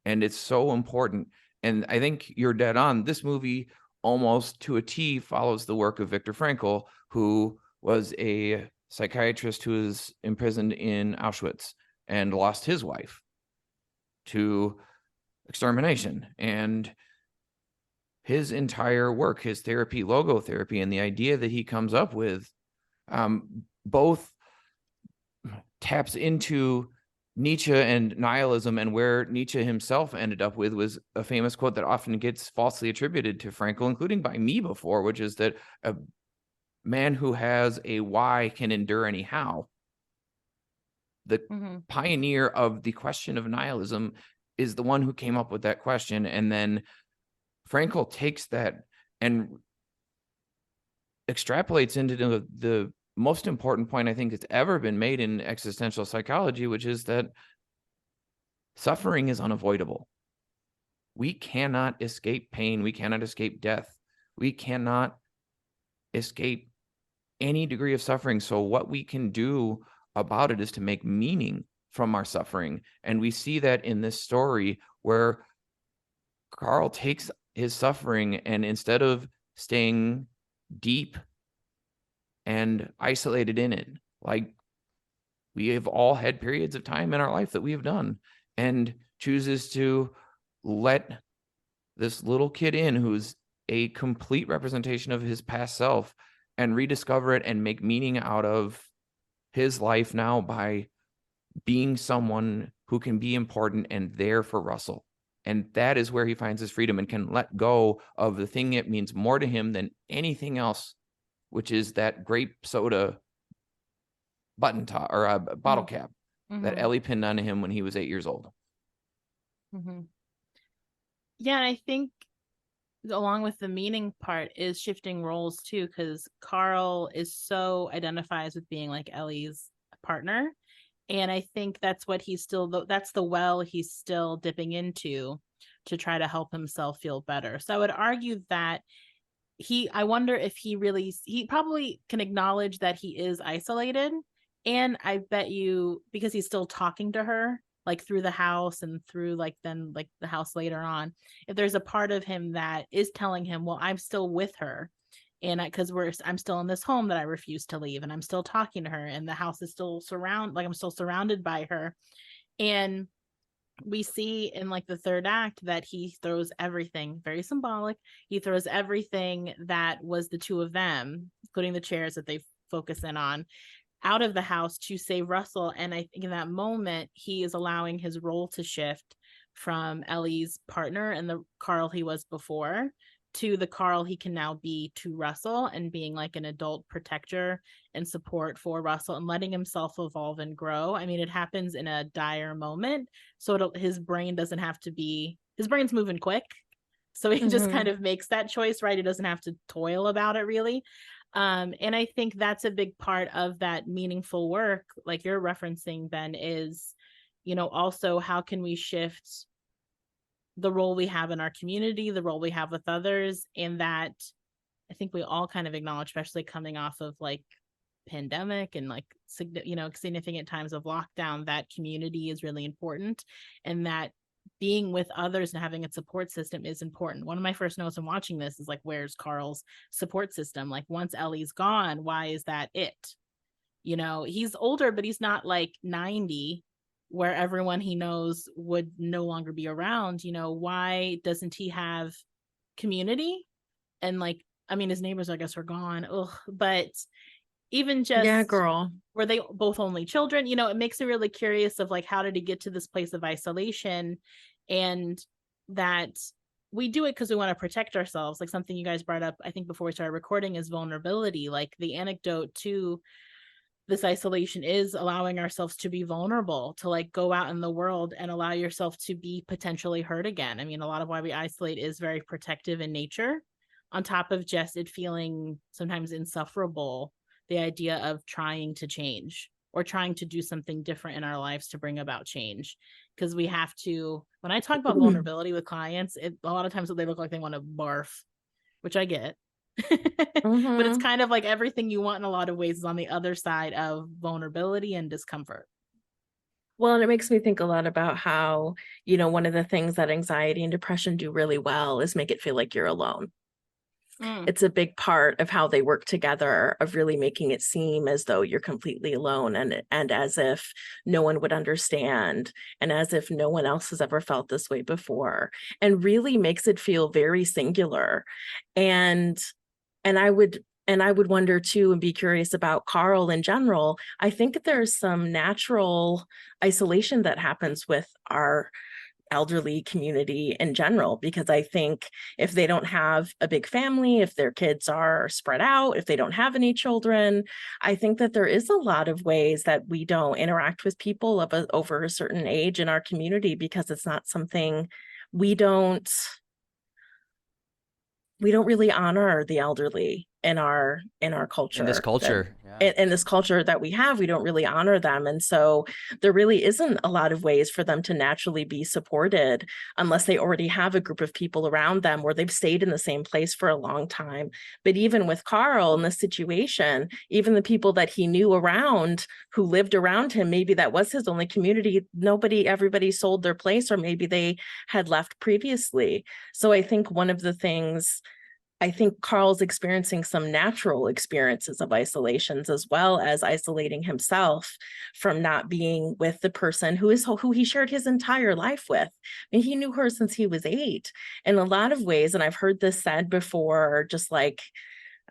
Speaker 2: And it's so important. And I think you're dead on. This movie almost to a T follows the work of Viktor Frankl, who was a psychiatrist who was imprisoned in Auschwitz and lost his wife to extermination. And his entire work, his therapy, logotherapy, and the idea that he comes up with both taps into Nietzsche and nihilism, and where Nietzsche himself ended up with was a famous quote that often gets falsely attributed to Frankl, including by me before, which is that a man who has a why can endure any how. The pioneer of the question of nihilism is the one who came up with that question. And then Frankl takes that and extrapolates into the most important point I think that's ever been made in existential psychology, which is that suffering is unavoidable. We cannot escape pain. We cannot escape death. We cannot escape any degree of suffering. So what we can do about it is to make meaning from our suffering. And we see that in this story where Carl takes his suffering, and instead of staying deep and isolated in it, like we have all had periods of time in our life that we have done, and chooses to let this little kid in who's a complete representation of his past self and rediscover it and make meaning out of his life now by being someone who can be important and there for Russell. And that is where he finds his freedom and can let go of the thing that means more to him than anything else, which is that grape soda button top or a bottle cap that Ellie pinned onto him when he was 8 years old.
Speaker 1: Yeah, and I think along with the meaning part is shifting roles too, because Carl is so identifies with being like Ellie's partner. And I think that's what he's still, that's the well he's still dipping into to try to help himself feel better. So I would argue that I wonder if he probably can acknowledge that he is isolated. And I bet you, because he's still talking to her, like through the house and through the house later on, if there's a part of him that is telling him, well, I'm still with her. And because I'm still in this home that I refuse to leave, and I'm still talking to her, and the house is still I'm still surrounded by her. And we see in like the third act that he throws everything, very symbolic. He throws everything that was the two of them, including the chairs that they focus in on, out of the house to save Russell. And I think in that moment, he is allowing his role to shift from Ellie's partner and the Carl he was before to the Carl he can now be to Russell, and being like an adult protector and support for Russell and letting himself evolve and grow. I mean, it happens in a dire moment. So his brain doesn't have to be, his brain's moving quick. So he just kind of makes that choice, right? He doesn't have to toil about it really. And I think that's a big part of that meaningful work, like you're referencing, Ben, is, also how can we shift the role we have in our community, the role we have with others, and that I think we all kind of acknowledge, especially coming off of like pandemic and like, significant times of lockdown, that community is really important, and that being with others and having a support system is important. One of my first notes in watching this is like, where's Carl's support system? Like, once Ellie's gone, why is that it? He's older, but he's not like 90 where everyone he knows would no longer be around. Why doesn't he have community? And like, I mean, his neighbors, I guess, are gone. But even just were they both only children? It makes me really curious of like, how did he get to this place of isolation? And that we do it because we want to protect ourselves. Like something you guys brought up, I think before we started recording, is vulnerability. Like the anecdote to this isolation is allowing ourselves to be vulnerable, to like go out in the world and allow yourself to be potentially hurt again. I mean, a lot of why we isolate is very protective in nature, on top of just it feeling sometimes insufferable, the idea of trying to change or trying to do something different in our lives to bring about change. Because we have to, when I talk about vulnerability with clients, a lot of times they look like they want to barf, which I get. But it's kind of like everything you want in a lot of ways is on the other side of vulnerability and discomfort.
Speaker 6: Well, and it makes me think a lot about how, you know, one of the things that anxiety and depression do really well is make it feel like you're alone. It's a big part of how they work together, of really making it seem as though you're completely alone, and as if no one would understand, and as if no one else has ever felt this way before, and really makes it feel very singular. And I would wonder too, and be curious about Carl in general. I think there's some natural isolation that happens with our elderly community in general, because I think if they don't have a big family, if their kids are spread out, if they don't have any children, I think that there is a lot of ways that we don't interact with people over a certain age in our community, because it's not something we don't really honor the elderly in our culture.
Speaker 5: In this culture.
Speaker 6: In this culture that we have, we don't really honor them. And so there really isn't a lot of ways for them to naturally be supported unless they already have a group of people around them or they've stayed in the same place for a long time. But even with Carl in this situation, even the people that he knew around who lived around him, maybe that was his only community, everybody sold their place, or maybe they had left previously. So I think one of the things, I think Carl's experiencing some natural experiences of isolations, as well as isolating himself from not being with the person who he shared his entire life with. I mean, he knew her since he was 8 in a lot of ways. And I've heard this said before, just like,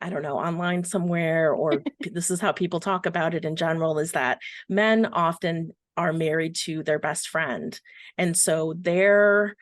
Speaker 6: I don't know, online somewhere, or this is how people talk about it in general, is that men often are married to their best friend. And so their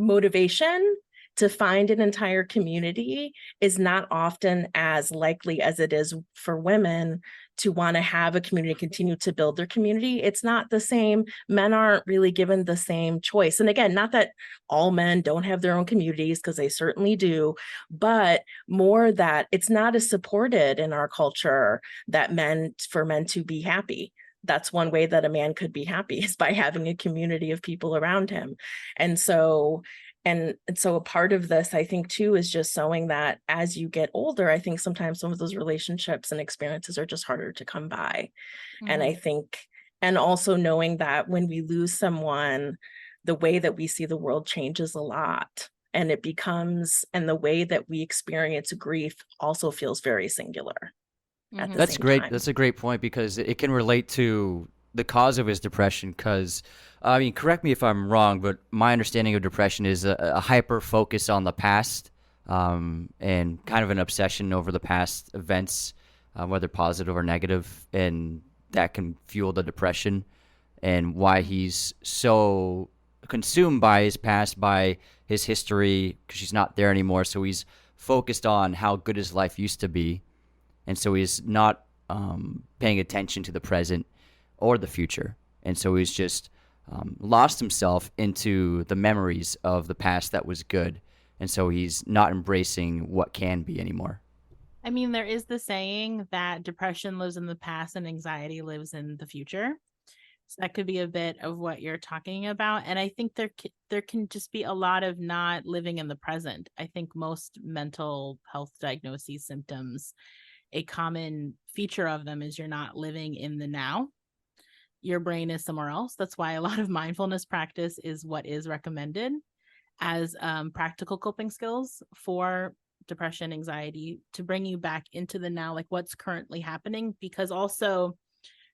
Speaker 6: motivation to find an entire community is not often as likely as it is for women to want to have a community, continue to build their community. It's not the same. Men aren't really given the same choice. And again, not that all men don't have their own communities, because they certainly do, but more that it's not as supported in our culture that for men to be happy. That's one way that a man could be happy, is by having a community of people around him. And so a part of this, I think too, is just showing that as you get older, I think sometimes some of those relationships and experiences are just harder to come by. And I think, and also knowing that when we lose someone, the way that we see the world changes a lot. And the way that we experience grief also feels very singular.
Speaker 5: That's great. Time. That's a great point, because it can relate to the cause of his depression. Because, I mean, correct me if I'm wrong, but my understanding of depression is a hyper focus on the past, and kind of an obsession over the past events, whether positive or negative, and that can fuel the depression. And why he's so consumed by his past, by his history, because she's not there anymore. So he's focused on how good his life used to be. And so he's not paying attention to the present or the future. And so he's just lost himself into the memories of the past that was good. And so he's not embracing what can be anymore.
Speaker 1: I mean, there is the saying that depression lives in the past and anxiety lives in the future. So that could be a bit of what you're talking about. And I think there can just be a lot of not living in the present. I think most mental health diagnoses, symptoms, a common feature of them is you're not living in the now. Your brain is somewhere else. That's why a lot of mindfulness practice is what is recommended as practical coping skills for depression, anxiety, to bring you back into the now, like what's currently happening. Because also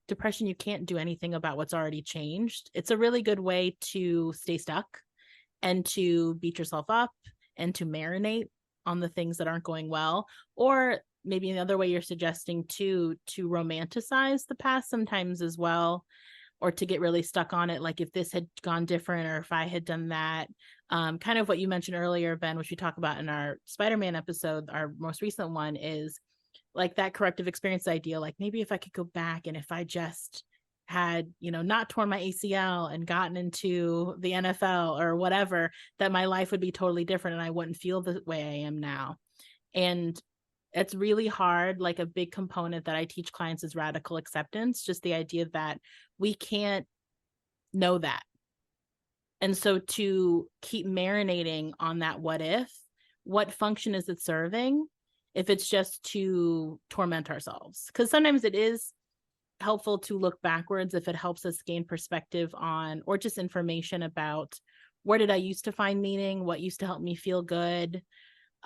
Speaker 1: depression, you can't do anything about what's already changed. It's a really good way to stay stuck and to beat yourself up and to marinate on the things that aren't going well. Or maybe another way you're suggesting to romanticize the past sometimes as well, or to get really stuck on it. Like if this had gone different, or if I had done that, kind of what you mentioned earlier, Ben, which we talk about in our Spider-Man episode, our most recent one, is like that corrective experience idea. Like maybe if I could go back and if I just had, not torn my ACL and gotten into the NFL or whatever, that my life would be totally different and I wouldn't feel the way I am now. And it's really hard. Like a big component that I teach clients is radical acceptance, just the idea that we can't know that. And so to keep marinating on that what function is it serving if it's just to torment ourselves? Because sometimes it is helpful to look backwards if it helps us gain perspective on, or just information about, where did I used to find meaning? What used to help me feel good?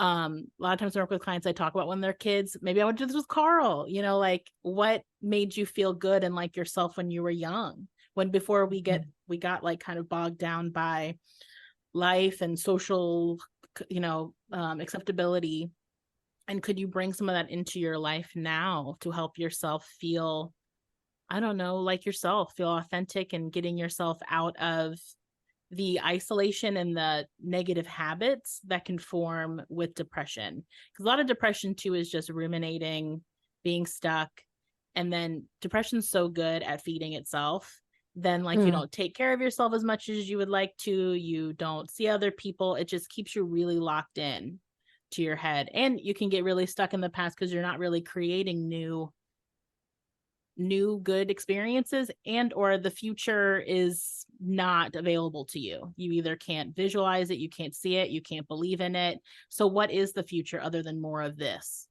Speaker 1: A lot of times I work with clients, I talk about when they're kids. Maybe I would do this with Carl, like what made you feel good and like yourself when you were young, when before we got like kind of bogged down by life and social, acceptability. And could you bring some of that into your life now to help yourself feel, I don't know, like yourself, feel authentic, and getting yourself out of the isolation and the negative habits that can form with depression? Because a lot of depression too is just ruminating, being stuck. And then depression's so good at feeding itself. Then like you don't take care of yourself as much as you would like to. You don't see other people. It just keeps you really locked in to your head. And you can get really stuck in the past because you're not really creating new good experiences, and or the future is not available to you. You either can't visualize it, you can't see it, you can't believe in it. So what is the future other than more of this?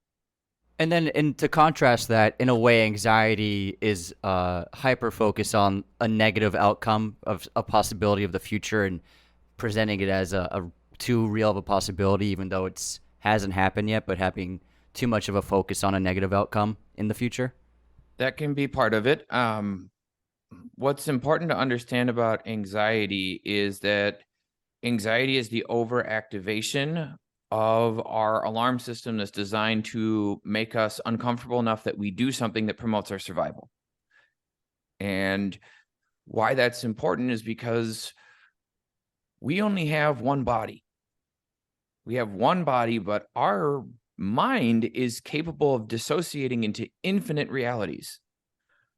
Speaker 5: And then, and to contrast that, in a way, anxiety is hyper focus on a negative outcome of a possibility of the future, and presenting it as a too real of a possibility, even though it's hasn't happened yet, but having too much of a focus on a negative outcome in the future.
Speaker 2: That can be part of it. What's important to understand about anxiety is that anxiety is the overactivation of our alarm system that's designed to make us uncomfortable enough that we do something that promotes our survival. And why that's important is because we only have one body. We have one body, but our mind is capable of dissociating into infinite realities.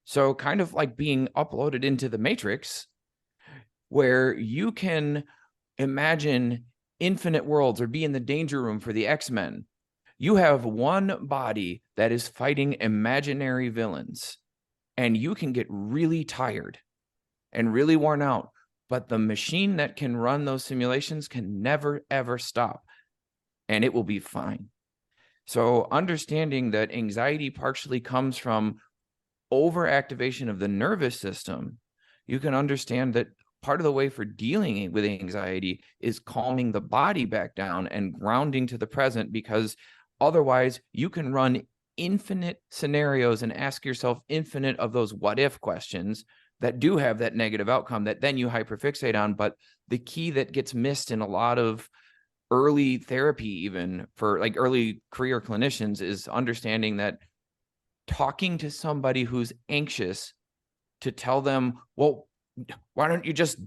Speaker 2: So kind of like being uploaded into the Matrix, where you can imagine infinite worlds or be in the danger room for the X-Men. You have one body that is fighting imaginary villains, and you can get really tired and really worn out, but the machine that can run those simulations can never, ever stop, and it will be fine. So understanding that anxiety partially comes from overactivation of the nervous system, you can understand that part of the way for dealing with anxiety is calming the body back down and grounding to the present, because otherwise you can run infinite scenarios and ask yourself infinite of those what if questions that do have that negative outcome that then you hyperfixate on. But the key that gets missed in a lot of early therapy, even for like early career clinicians, is understanding that talking to somebody who's anxious to tell them, well, why don't you just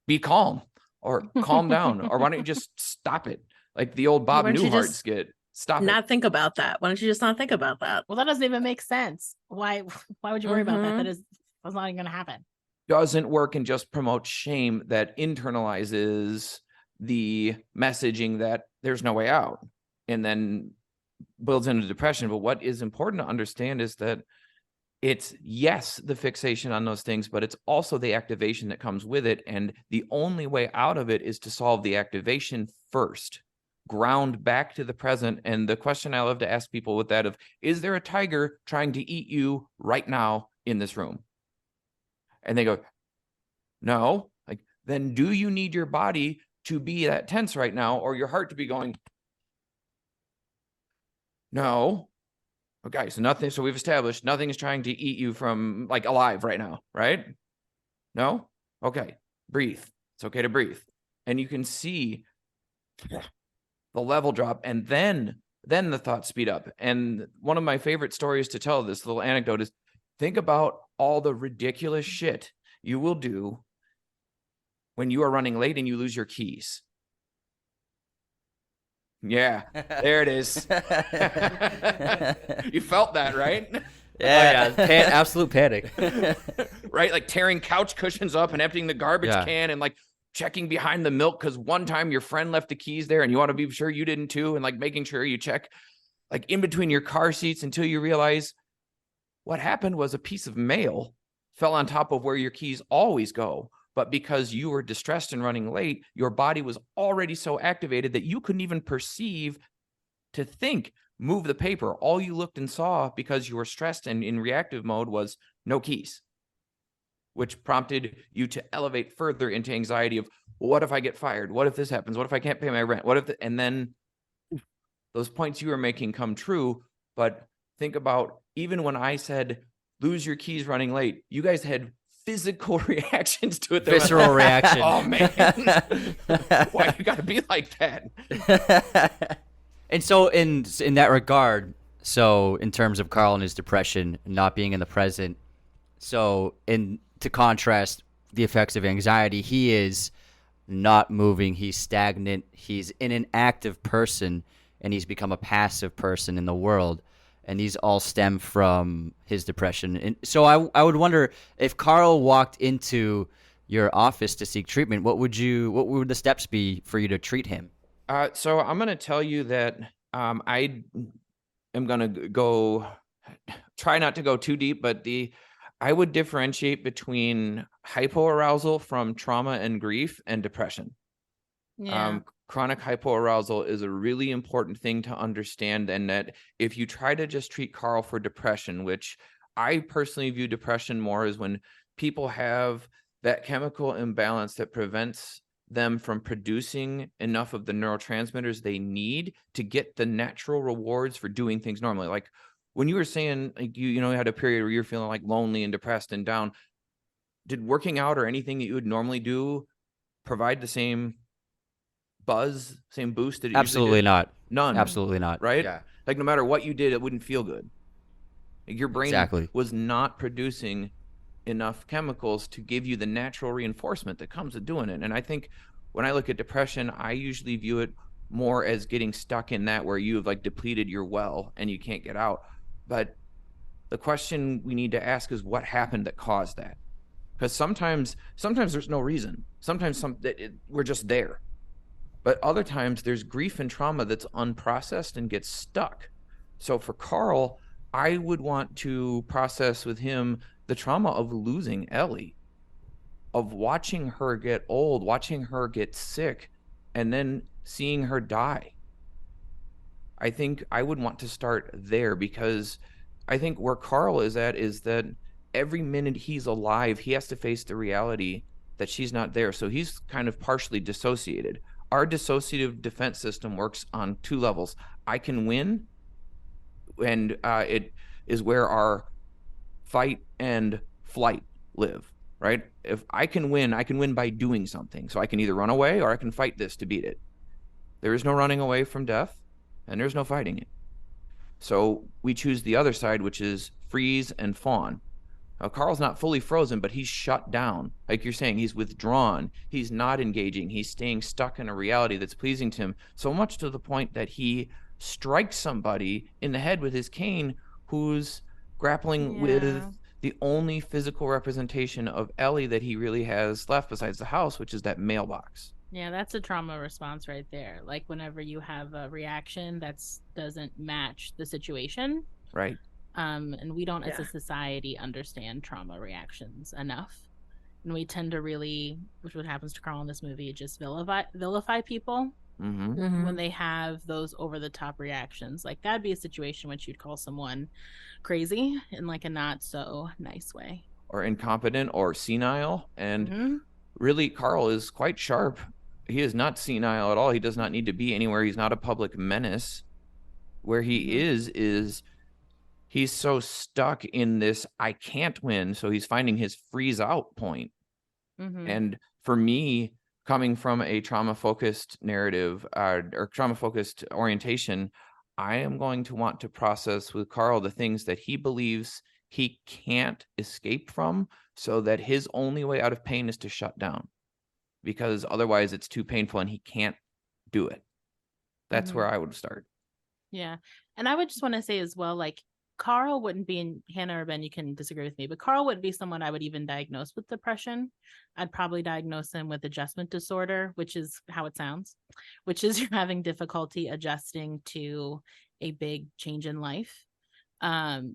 Speaker 2: be calm or calm down, or why don't you just stop it? Like the old Bob Newhart skit, stop
Speaker 6: not
Speaker 2: it.
Speaker 6: think about that. Why don't you just not think about that?
Speaker 1: Well, that doesn't even make sense. Why would you worry about that? That's not even going to happen.
Speaker 2: Doesn't work, and just promotes shame that internalizes the messaging that there's no way out, and then builds into depression. But what is important to understand is that it's, yes, the fixation on those things, but it's also the activation that comes with it. And the only way out of it is to solve the activation first, ground back to the present. And the question I love to ask people with that of, is there a tiger trying to eat you right now in this room? And they go, no. Like, then do you need your body to be that tense right now, or your heart to be going, no. Okay, so nothing. So we've established nothing is trying to eat you from like alive right now, right? No? Okay, breathe. It's okay to breathe. And you can see the level drop, and then the thoughts speed up. And one of my favorite stories to tell, this little anecdote, is think about all the ridiculous shit you will do when you are running late and you lose your keys. Yeah, there it is. You felt that, right?
Speaker 5: Yeah, absolute panic.
Speaker 2: Right? Like tearing couch cushions up and emptying the garbage can and like checking behind the milk because one time your friend left the keys there and you want to be sure you didn't too, and like making sure you check like in between your car seats until you realize what happened was a piece of mail fell on top of where your keys always go. But because you were distressed and running late, your body was already so activated that you couldn't even perceive to think, move the paper. All you looked and saw because you were stressed and in reactive mode was no keys, which prompted you to elevate further into anxiety of, well, what if I get fired? What if this happens? What if I can't pay my rent? What if, and then those points you were making come true. But think about, even when I said, lose your keys running late, you guys had physical reactions to it.
Speaker 5: Visceral reaction.
Speaker 2: Oh man, why you gotta be like that?
Speaker 5: And so in that regard, so in terms of Carl and his depression, not being in the present, so to contrast the effects of anxiety, he is not moving, he's stagnant, he's an inactive person, and he's become a passive person in the world. And these all stem from his depression. And so I would wonder, if Carl walked into your office to seek treatment, what would the steps be for you to treat him?
Speaker 2: So I'm going to tell you that I am going to try not to go too deep, but I would differentiate between hypoarousal from trauma and grief and depression.
Speaker 1: Yeah.
Speaker 2: Chronic hypoarousal is a really important thing to understand, and that if you try to just treat Carl for depression, which I personally view depression more as when people have that chemical imbalance that prevents them from producing enough of the neurotransmitters they need to get the natural rewards for doing things normally. Like when you were saying, like you had a period where you're feeling like lonely and depressed and down, did working out or anything that you would normally do provide the same buzz, same boost that it
Speaker 5: Absolutely not.
Speaker 2: None.
Speaker 5: Absolutely not.
Speaker 2: Right?
Speaker 5: Yeah.
Speaker 2: Like no matter what you did, it wouldn't feel good. Like your brain was not producing enough chemicals to give you the natural reinforcement that comes with doing it. And I think when I look at depression, I usually view it more as getting stuck in that where you have like depleted your well and you can't get out. But the question we need to ask is what happened that caused that? Because sometimes there's no reason. Sometimes we're just there. But other times there's grief and trauma that's unprocessed and gets stuck. So for Carl, I would want to process with him the trauma of losing Ellie, of watching her get old, watching her get sick, and then seeing her die. I think I would want to start there, because I think where Carl is at is that every minute he's alive, he has to face the reality that she's not there. So he's kind of partially dissociated. Our dissociative defense system works on two levels. I can win, and it is where our fight and flight live, right? If I can win by doing something. So I can either run away or I can fight this to beat it. There is no running away from death, and there's no fighting it. So we choose the other side, which is freeze and fawn. Now, Carl's not fully frozen, but he's shut down. Like you're saying, he's withdrawn. He's not engaging. He's staying stuck in a reality that's pleasing to him, so much to the point that he strikes somebody in the head with his cane who's grappling with the only physical representation of Ellie that he really has left besides the house, which is that mailbox.
Speaker 1: Yeah, that's a trauma response right there. Like whenever you have a reaction that doesn't match the situation.
Speaker 2: Right.
Speaker 1: And we don't, as a society, understand trauma reactions enough. And we tend to really, which what happens to Carl in this movie, just vilify people when they have those over-the-top reactions. Like that'd be a situation which you'd call someone crazy in like a not so nice way.
Speaker 2: Or incompetent or senile. And really, Carl is quite sharp. He is not senile at all. He does not need to be anywhere. He's not a public menace. Where he is he's so stuck in this I can't win, so he's finding his freeze out point. And for me, coming from a trauma-focused narrative or trauma-focused orientation, I am going to want to process with Carl the things that he believes he can't escape from, so that his only way out of pain is to shut down, because otherwise it's too painful and he can't do it. That's where I would start.
Speaker 1: Yeah. And I would just want to say as well, like, Carl wouldn't be, in Hannah or Ben, you can disagree with me, but Carl would be someone I would even diagnose with depression. I'd probably diagnose him with adjustment disorder, which is how it sounds, which is you're having difficulty adjusting to a big change in life,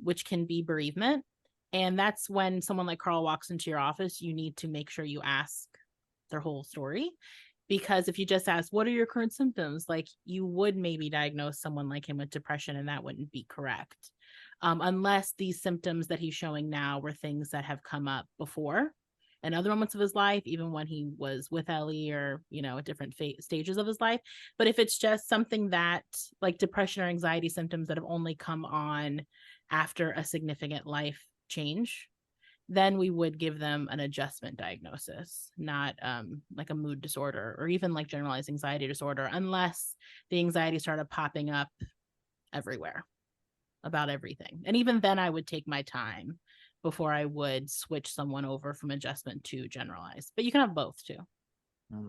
Speaker 1: which can be bereavement. And that's when someone like Carl walks into your office, you need to make sure you ask their whole story. Because if you just ask, what are your current symptoms? Like, you would maybe diagnose someone like him with depression, and that wouldn't be correct. Unless these symptoms that he's showing now were things that have come up before in other moments of his life, even when he was with Ellie, or, at different stages of his life. But if it's just something that, like depression or anxiety symptoms that have only come on after a significant life change, then we would give them an adjustment diagnosis, not like a mood disorder or even like generalized anxiety disorder, unless the anxiety started popping up everywhere about everything. And even then I would take my time before I would switch someone over from adjustment to generalized. But you can have both too.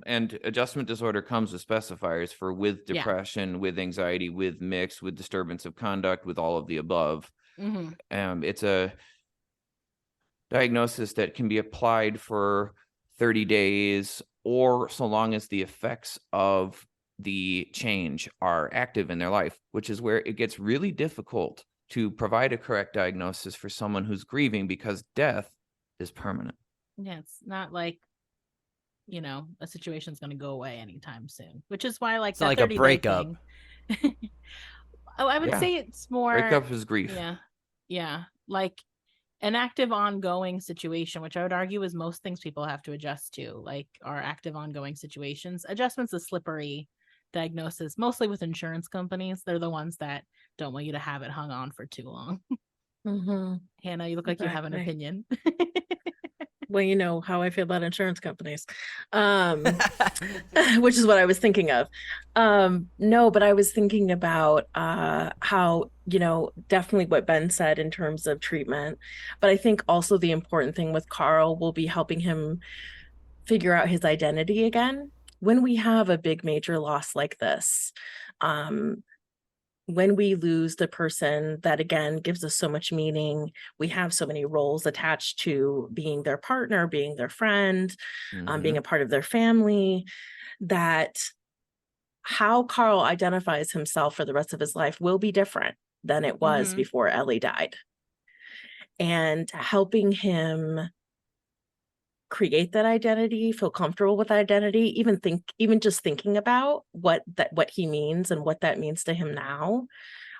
Speaker 2: And adjustment disorder comes with specifiers for with depression, with anxiety, with mixed, with disturbance of conduct, with all of the above. It's a diagnosis that can be applied for 30 days or so long as the effects of the change are active in their life, which is where it gets really difficult to provide a correct diagnosis for someone who's grieving, because death is permanent.
Speaker 1: Yeah, it's not like, a situation's going to go away anytime soon, which is why, like,
Speaker 5: it's not like a breakup.
Speaker 1: Oh, I would say it's more
Speaker 2: breakup is grief.
Speaker 1: Yeah. Like an active ongoing situation, which I would argue is most things people have to adjust to, like, are active ongoing situations. Adjustment's a slippery diagnosis, mostly with insurance companies. They're the ones that don't want you to have it hung on for too long. Hannah, you look like you have an opinion.
Speaker 6: Well, you know how I feel about insurance companies, which is what I was thinking of. No, but I was thinking about how, definitely what Ben said in terms of treatment. But I think also the important thing with Carl will be helping him figure out his identity again. When we have a big major loss like this, when we lose the person that, again, gives us so much meaning, we have so many roles attached to being their partner, being their friend, being a part of their family, that how Carl identifies himself for the rest of his life will be different than it was before Ellie died. And helping him create that identity, feel comfortable with that identity, even just thinking about what he means and what that means to him now,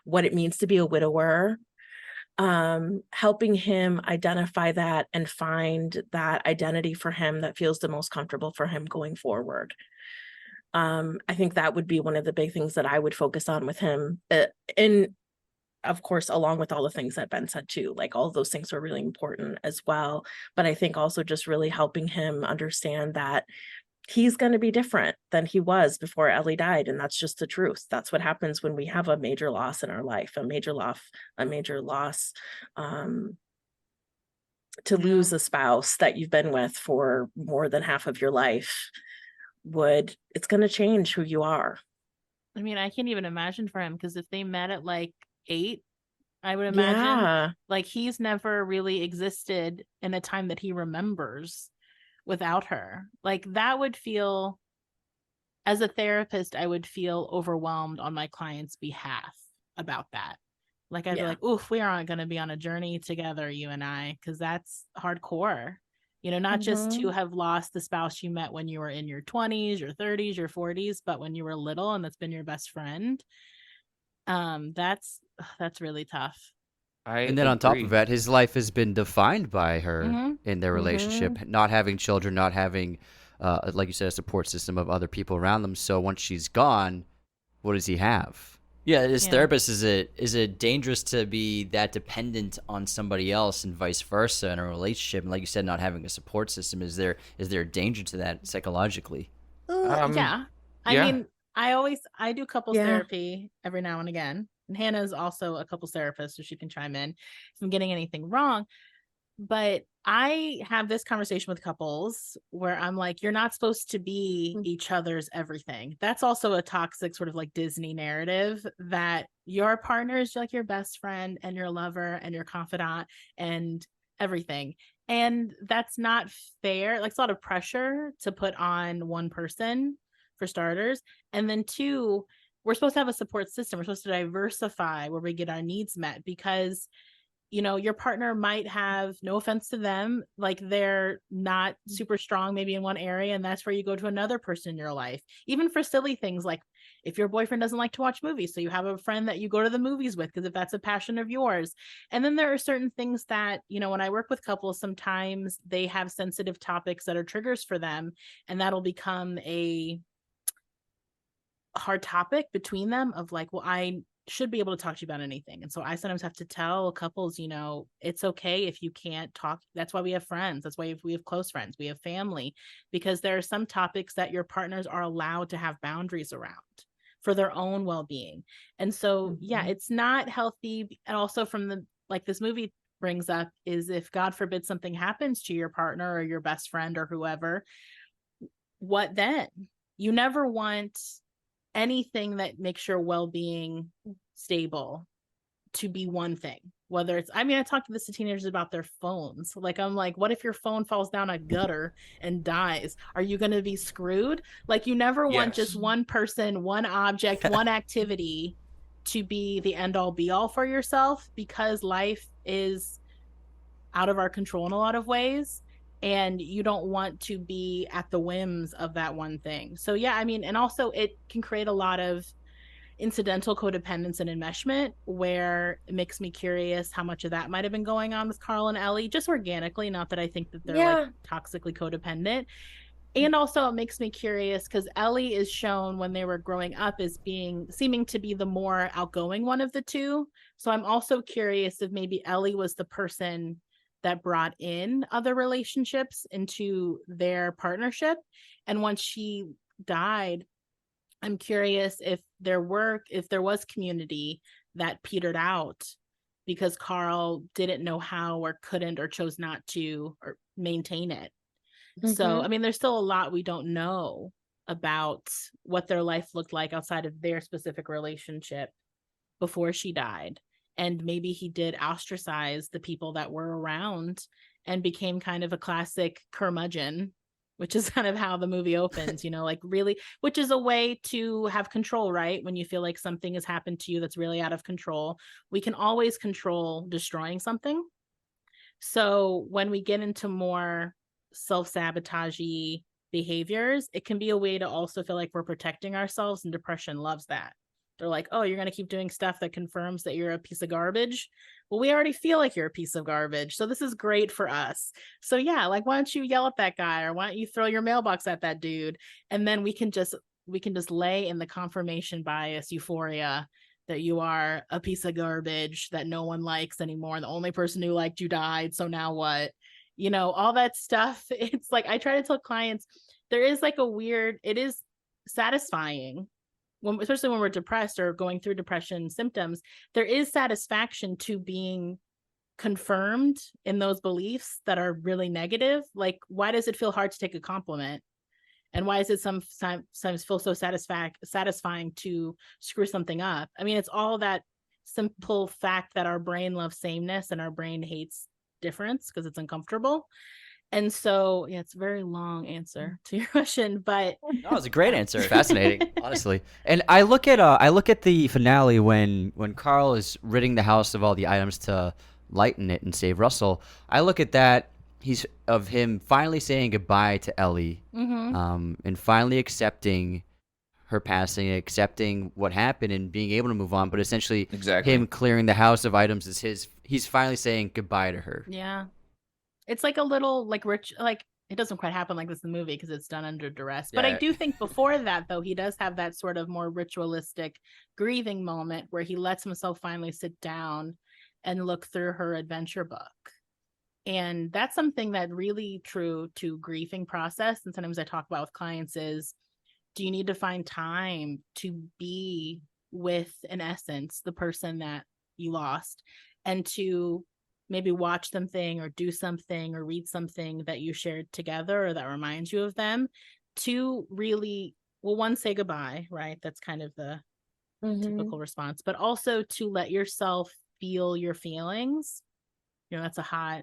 Speaker 6: what it means to be a widower, helping him identify that and find that identity for him that feels the most comfortable for him going forward. I think that would be one of the big things that I would focus on with him, and of course, along with all the things that Ben said too, like all of those things are really important as well. But I think also just really helping him understand that he's going to be different than he was before Ellie died. And that's just the truth. That's what happens when we have a major loss in our life, a major loss, to lose a spouse that you've been with for more than half of your life. It's going to change who you are.
Speaker 1: I mean, I can't even imagine for him, because if they met at like 8, I would imagine like he's never really existed in a time that he remembers without her. Like, that would feel, as a therapist, I would feel overwhelmed on my client's behalf about that. Like, I'd be like, oof, we aren't going to be on a journey together, you and I, because that's hardcore. Not just to have lost the spouse you met when you were in your 20s, your 30s, your 40s, but when you were little, and that's been your best friend. That's really tough.
Speaker 5: And then on top of that, his life has been defined by her in their relationship, not having children, not having, like you said, a support system of other people around them. So once she's gone, what does he have?
Speaker 4: Yeah, as therapist, is it dangerous to be that dependent on somebody else and vice versa in a relationship? And like you said, not having a support system, is there a danger to that psychologically?
Speaker 1: I mean, I do couples therapy every now and again. And Hannah is also a couples therapist, so she can chime in if I'm getting anything wrong. But I have this conversation with couples where I'm like, you're not supposed to be each other's everything. That's also a toxic sort of like Disney narrative, that your partner is like your best friend and your lover and your confidant and everything. And that's not fair. Like, it's a lot of pressure to put on one person, for starters. And then two, we're supposed to have a support system. We're supposed to diversify where we get our needs met, because your partner might have, no offense to them, like they're not super strong maybe in one area, and that's where you go to another person in your life, even for silly things like if your boyfriend doesn't like to watch movies, so you have a friend that you go to the movies with, because if that's a passion of yours. And then there are certain things that, when I work with couples, sometimes they have sensitive topics that are triggers for them, and that'll become a hard topic between them of like, well, I should be able to talk to you about anything. And so I sometimes have to tell couples, it's okay if you can't talk. That's why we have friends. That's why we have close friends. We have family, because there are some topics that your partners are allowed to have boundaries around for their own well-being. And so, yeah, it's not healthy. And also from this movie brings up, is if God forbid something happens to your partner or your best friend or whoever, what then? You never want anything that makes your well-being stable to be one thing, whether it's, I talk to this to teenagers about their phones. Like, I'm like, what if your phone falls down a gutter and dies? Are you going to be screwed? Like, you never want just one person, one object, one activity to be the end all be all for yourself, because life is out of our control in a lot of ways. And you don't want to be at the whims of that one thing. So yeah, and also it can create a lot of incidental codependence and enmeshment, where it makes me curious how much of that might have been going on with Carl and Ellie, just organically, not that I think that they're like toxically codependent. And also it makes me curious because Ellie is shown when they were growing up as seeming to be the more outgoing one of the two. So I'm also curious if maybe Ellie was the person that brought in other relationships into their partnership. And once she died, I'm curious if there was community that petered out because Carl didn't know how or couldn't or chose not to or maintain it. So, there's still a lot we don't know about what their life looked like outside of their specific relationship before she died. And maybe he did ostracize the people that were around and became kind of a classic curmudgeon, which is kind of how the movie opens, like really, which is a way to have control, right? When you feel like something has happened to you that's really out of control, we can always control destroying something. So when we get into more self-sabotagey behaviors, it can be a way to also feel like we're protecting ourselves, and depression loves that. They're like, oh, you're going to keep doing stuff that confirms that you're a piece of garbage. Well, we already feel like you're a piece of garbage. So this is great for us. So yeah, like, why don't you yell at that guy, or why don't you throw your mailbox at that dude? And then we can just lay in the confirmation bias euphoria that you are a piece of garbage that no one likes anymore. The only person who liked you died. So now what? All that stuff. It's like, I try to tell clients, there is like it is satisfying especially when we're depressed or going through depression symptoms, there is satisfaction to being confirmed in those beliefs that are really negative. Like, why does it feel hard to take a compliment? And why is it sometimes feel so satisfying to screw something up? It's all that simple fact that our brain loves sameness and our brain hates difference because it's uncomfortable. And so, yeah, it's a very long answer to your question, but
Speaker 4: no, it's a great answer.
Speaker 5: Fascinating, honestly. And I look at the finale when Carl is ridding the house of all the items to lighten it and save Russell. I look at that. He's of him finally saying goodbye to Ellie, and finally accepting her passing, accepting what happened, and being able to move on. But essentially, him clearing the house of items is his. He's finally saying goodbye to her.
Speaker 1: Yeah. It's like a little like rich, like it doesn't quite happen like this in the movie because it's done under duress. But I do think before that, though, he does have that sort of more ritualistic grieving moment where he lets himself finally sit down and look through her adventure book. And that's something that really true to grieving process. And sometimes I talk about with clients is, do you need to find time to be with, in essence, the person that you lost, and to maybe watch something or do something or read something that you shared together or that reminds you of them, to really, well, one, say goodbye, right? That's kind of the typical response, but also to let yourself feel your feelings. You know, that's a hot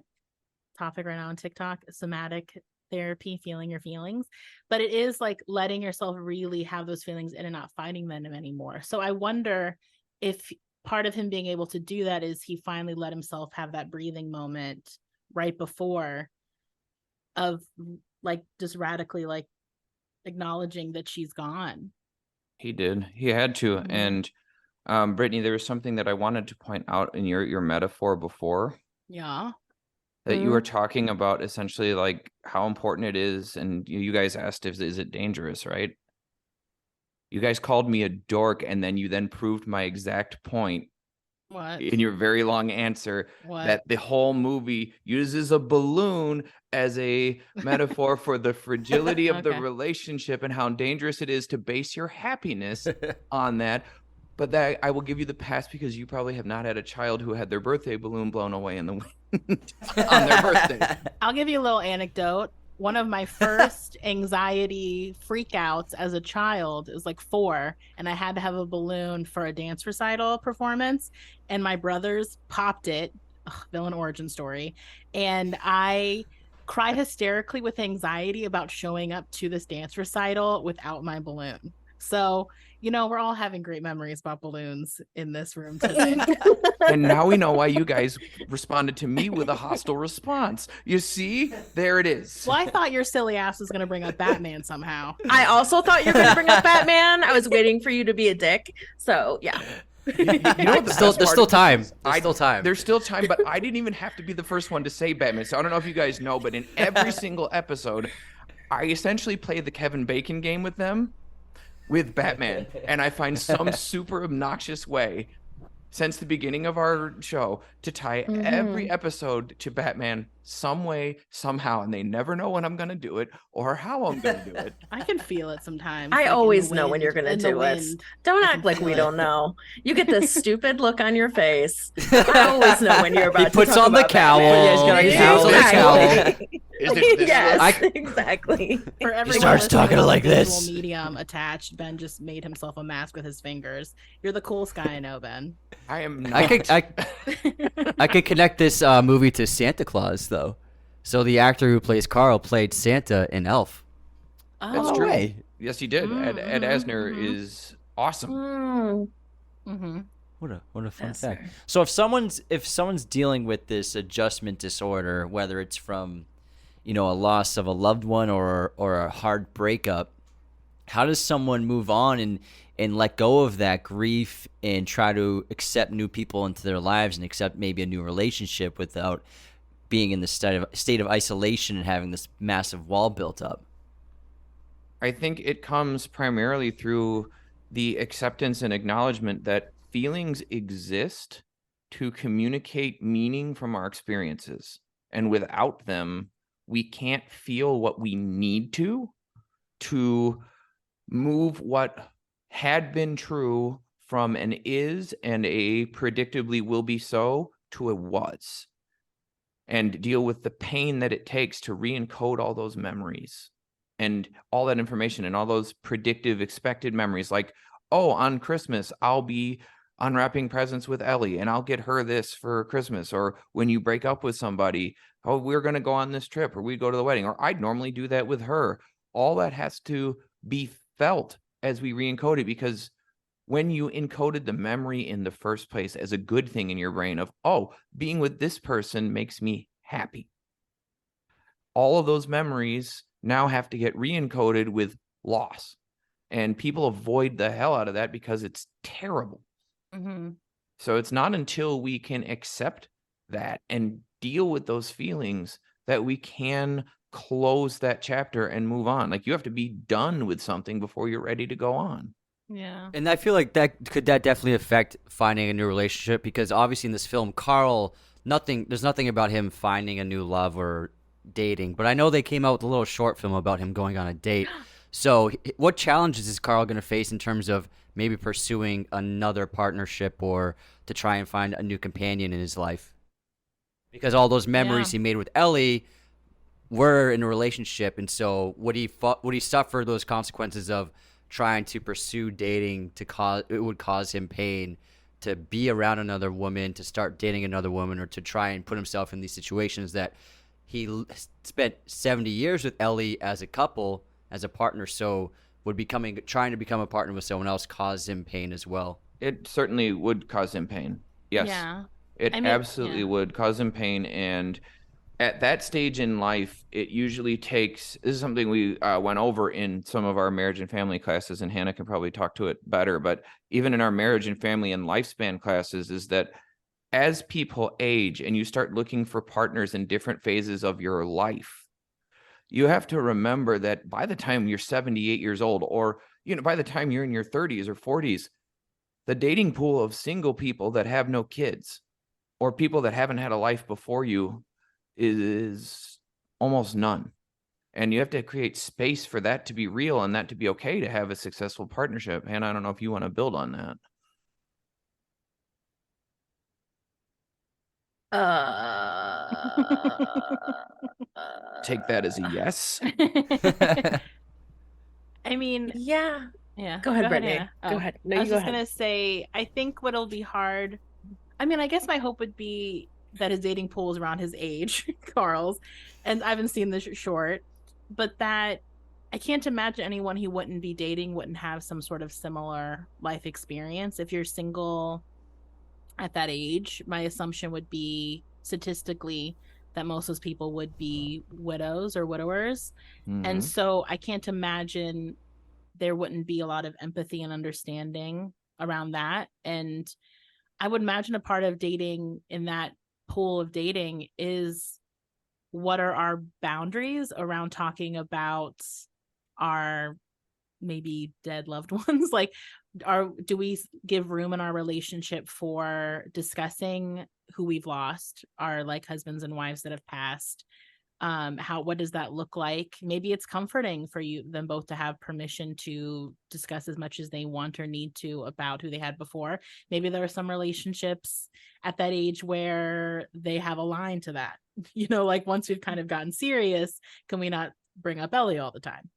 Speaker 1: topic right now on TikTok, somatic therapy, feeling your feelings. But it is like letting yourself really have those feelings and not fighting them anymore. So I wonder if part of him being able to do that is he finally let himself have that breathing moment right before, of like just radically like acknowledging that she's gone.
Speaker 2: He did. He had to.
Speaker 1: Mhm.
Speaker 2: And Brittany, there was something that I wanted to point out in your metaphor before,
Speaker 1: Yeah.
Speaker 2: that you were talking about essentially like how important it is, and you guys asked if is it dangerous, right? You guys called me a dork, and then you proved my exact point
Speaker 1: What?
Speaker 2: in your very long answer,
Speaker 1: What?
Speaker 2: that the whole movie uses a balloon as a metaphor for the fragility of the
Speaker 1: Okay.
Speaker 2: relationship and how dangerous it is to base your happiness on that. But that I will give you the pass because you probably have not had a child who had their birthday balloon blown away in the wind on their birthday.
Speaker 1: I'll give you a little anecdote. One of my first anxiety freakouts as a child is like 4, and I had to have a balloon for a dance recital performance, and my brothers popped it. Ugh, villain origin story. And I cried hysterically with anxiety about showing up to this dance recital without my balloon. So, you know, we're all having great memories about balloons in this room today.
Speaker 2: And now we know why you guys responded to me with a hostile response. You see, there it is.
Speaker 1: Well, I thought your silly ass was going to bring up Batman somehow.
Speaker 6: I also thought you were going to bring up Batman. I was waiting for you to be a dick. So, yeah.
Speaker 2: You know what the
Speaker 5: Still,
Speaker 2: best
Speaker 5: there's
Speaker 2: part
Speaker 5: still
Speaker 2: is?
Speaker 5: time. There's still time.
Speaker 2: There's still time, but I didn't even have to be the first one to say Batman. So I don't know if you guys know, but in every single episode, I essentially play the Kevin Bacon game with them with Batman. And I find some super obnoxious way since the beginning of our show to tie every episode to Batman some way, somehow. And they never know when I'm going to do it or how I'm going to do it.
Speaker 1: I can feel it sometimes.
Speaker 6: I
Speaker 1: like, in the
Speaker 6: always know when
Speaker 1: wind-
Speaker 6: you're going to
Speaker 1: in the
Speaker 6: do it.
Speaker 1: wind.
Speaker 6: Don't
Speaker 1: I
Speaker 6: act
Speaker 1: can
Speaker 6: like
Speaker 1: feel
Speaker 6: we
Speaker 1: it.
Speaker 6: don't know. You get this stupid look on your face. I always know when you're about
Speaker 5: He
Speaker 6: to
Speaker 5: puts
Speaker 6: talk
Speaker 5: on the
Speaker 6: about
Speaker 5: cowl.
Speaker 6: Batman.
Speaker 5: Yeah, he's got a
Speaker 2: Exactly.
Speaker 5: cowl.
Speaker 6: Exactly.
Speaker 2: Is it this
Speaker 6: Yes,
Speaker 2: look?
Speaker 6: exactly.
Speaker 1: For everyone
Speaker 5: starts
Speaker 1: listening
Speaker 5: talking
Speaker 1: with
Speaker 5: like
Speaker 1: a visual
Speaker 5: this.
Speaker 1: medium attached, Ben just made himself a mask with his fingers. You're the coolest guy I know, Ben.
Speaker 2: I am not.
Speaker 5: I could connect this movie to Santa Claus though. So the actor who plays Carl played Santa in Elf.
Speaker 2: That's
Speaker 1: Oh,
Speaker 2: true.
Speaker 5: way.
Speaker 2: Yes, he did. Ed Asner is awesome.
Speaker 1: Mm-hmm.
Speaker 5: What a fun
Speaker 6: Yes,
Speaker 5: fact.
Speaker 6: sir.
Speaker 5: So if someone's dealing with this adjustment disorder, whether it's from, a loss of a loved one or a hard breakup, how does someone move on and let go of that grief and try to accept new people into their lives and accept maybe a new relationship without being in the state of isolation and having this massive wall built up?
Speaker 2: I think it comes primarily through the acceptance and acknowledgement that feelings exist to communicate meaning from our experiences. And without them, we can't feel what we need to move what had been true from an is and a predictably will be so to a was, and deal with the pain that it takes to re-encode all those memories and all that information and all those predictive expected memories. Like, oh, on Christmas, I'll be unwrapping presents with Ellie and I'll get her this for Christmas. Or when you break up with somebody, oh, we're going to go on this trip, or we go to the wedding, or I'd normally do that with her. All that has to be felt as we re-encode it, because when you encoded the memory in the first place as a good thing in your brain of, oh, being with this person makes me happy, all of those memories now have to get re-encoded with loss. And people avoid the hell out of that because it's terrible.
Speaker 1: Mm-hmm.
Speaker 2: So it's not until we can accept that and deal with those feelings that we can close that chapter and move on. Like, you have to be done with something before you're ready to go on.
Speaker 1: Yeah.
Speaker 5: And I feel like that definitely affect finding a new relationship, because obviously in this film, Carl, there's nothing about him finding a new love or dating. But I know they came out with a little short film about him going on a date. So what challenges is Carl going to face in terms of maybe pursuing another partnership or to try and find a new companion in his life? Because all those memories he made with Ellie were in a relationship, and so would he suffer those consequences of trying to pursue dating it would cause him pain to be around another woman, to start dating another woman, or to try and put himself in these situations that he spent 70 years with Ellie as a couple, as a partner, so would trying to become a partner with someone else cause him pain as well?
Speaker 2: It certainly would cause him pain. Yes.
Speaker 1: Yeah.
Speaker 2: It
Speaker 1: I mean,
Speaker 2: absolutely would cause him pain. And at that stage in life, it usually takes, this is something we went over in some of our marriage and family classes, and Hannah can probably talk to it better, but even in our marriage and family and lifespan classes, is that as people age and you start looking for partners in different phases of your life, you have to remember that by the time you're 78 years old, or by the time you're in your 30s or 40s, the dating pool of single people that have no kids or people that haven't had a life before you is almost none. And you have to create space for that to be real and that to be okay to have a successful partnership. Hannah, I don't know if you want to build on that. Take that as a yes.
Speaker 1: I mean,
Speaker 6: Yeah.
Speaker 1: Go
Speaker 6: ahead, Brittany.
Speaker 1: Hannah.
Speaker 6: Go ahead. No,
Speaker 1: I
Speaker 6: you
Speaker 1: was
Speaker 6: go
Speaker 1: just
Speaker 6: ahead.
Speaker 1: gonna say, I think what'll be hard. I mean, I guess my hope would be that his dating pool is around his age, Carl's, and I haven't seen the short, but that I can't imagine anyone he wouldn't be dating wouldn't have some sort of similar life experience. If you're single at that age, my assumption would be statistically that most of those people would be widows or widowers. And so I can't imagine there wouldn't be a lot of empathy and understanding around that. And I would imagine a part of dating in that pool of dating is, what are our boundaries around talking about our maybe dead loved ones? Like, do we give room in our relationship for discussing who we've lost, our like husbands and wives that have passed? What does that look like? Maybe it's comforting for them both to have permission to discuss as much as they want or need to about who they had before. Maybe there are some relationships at that age where they have a line to that, like once we've kind of gotten serious, can we not bring up Ellie all the time?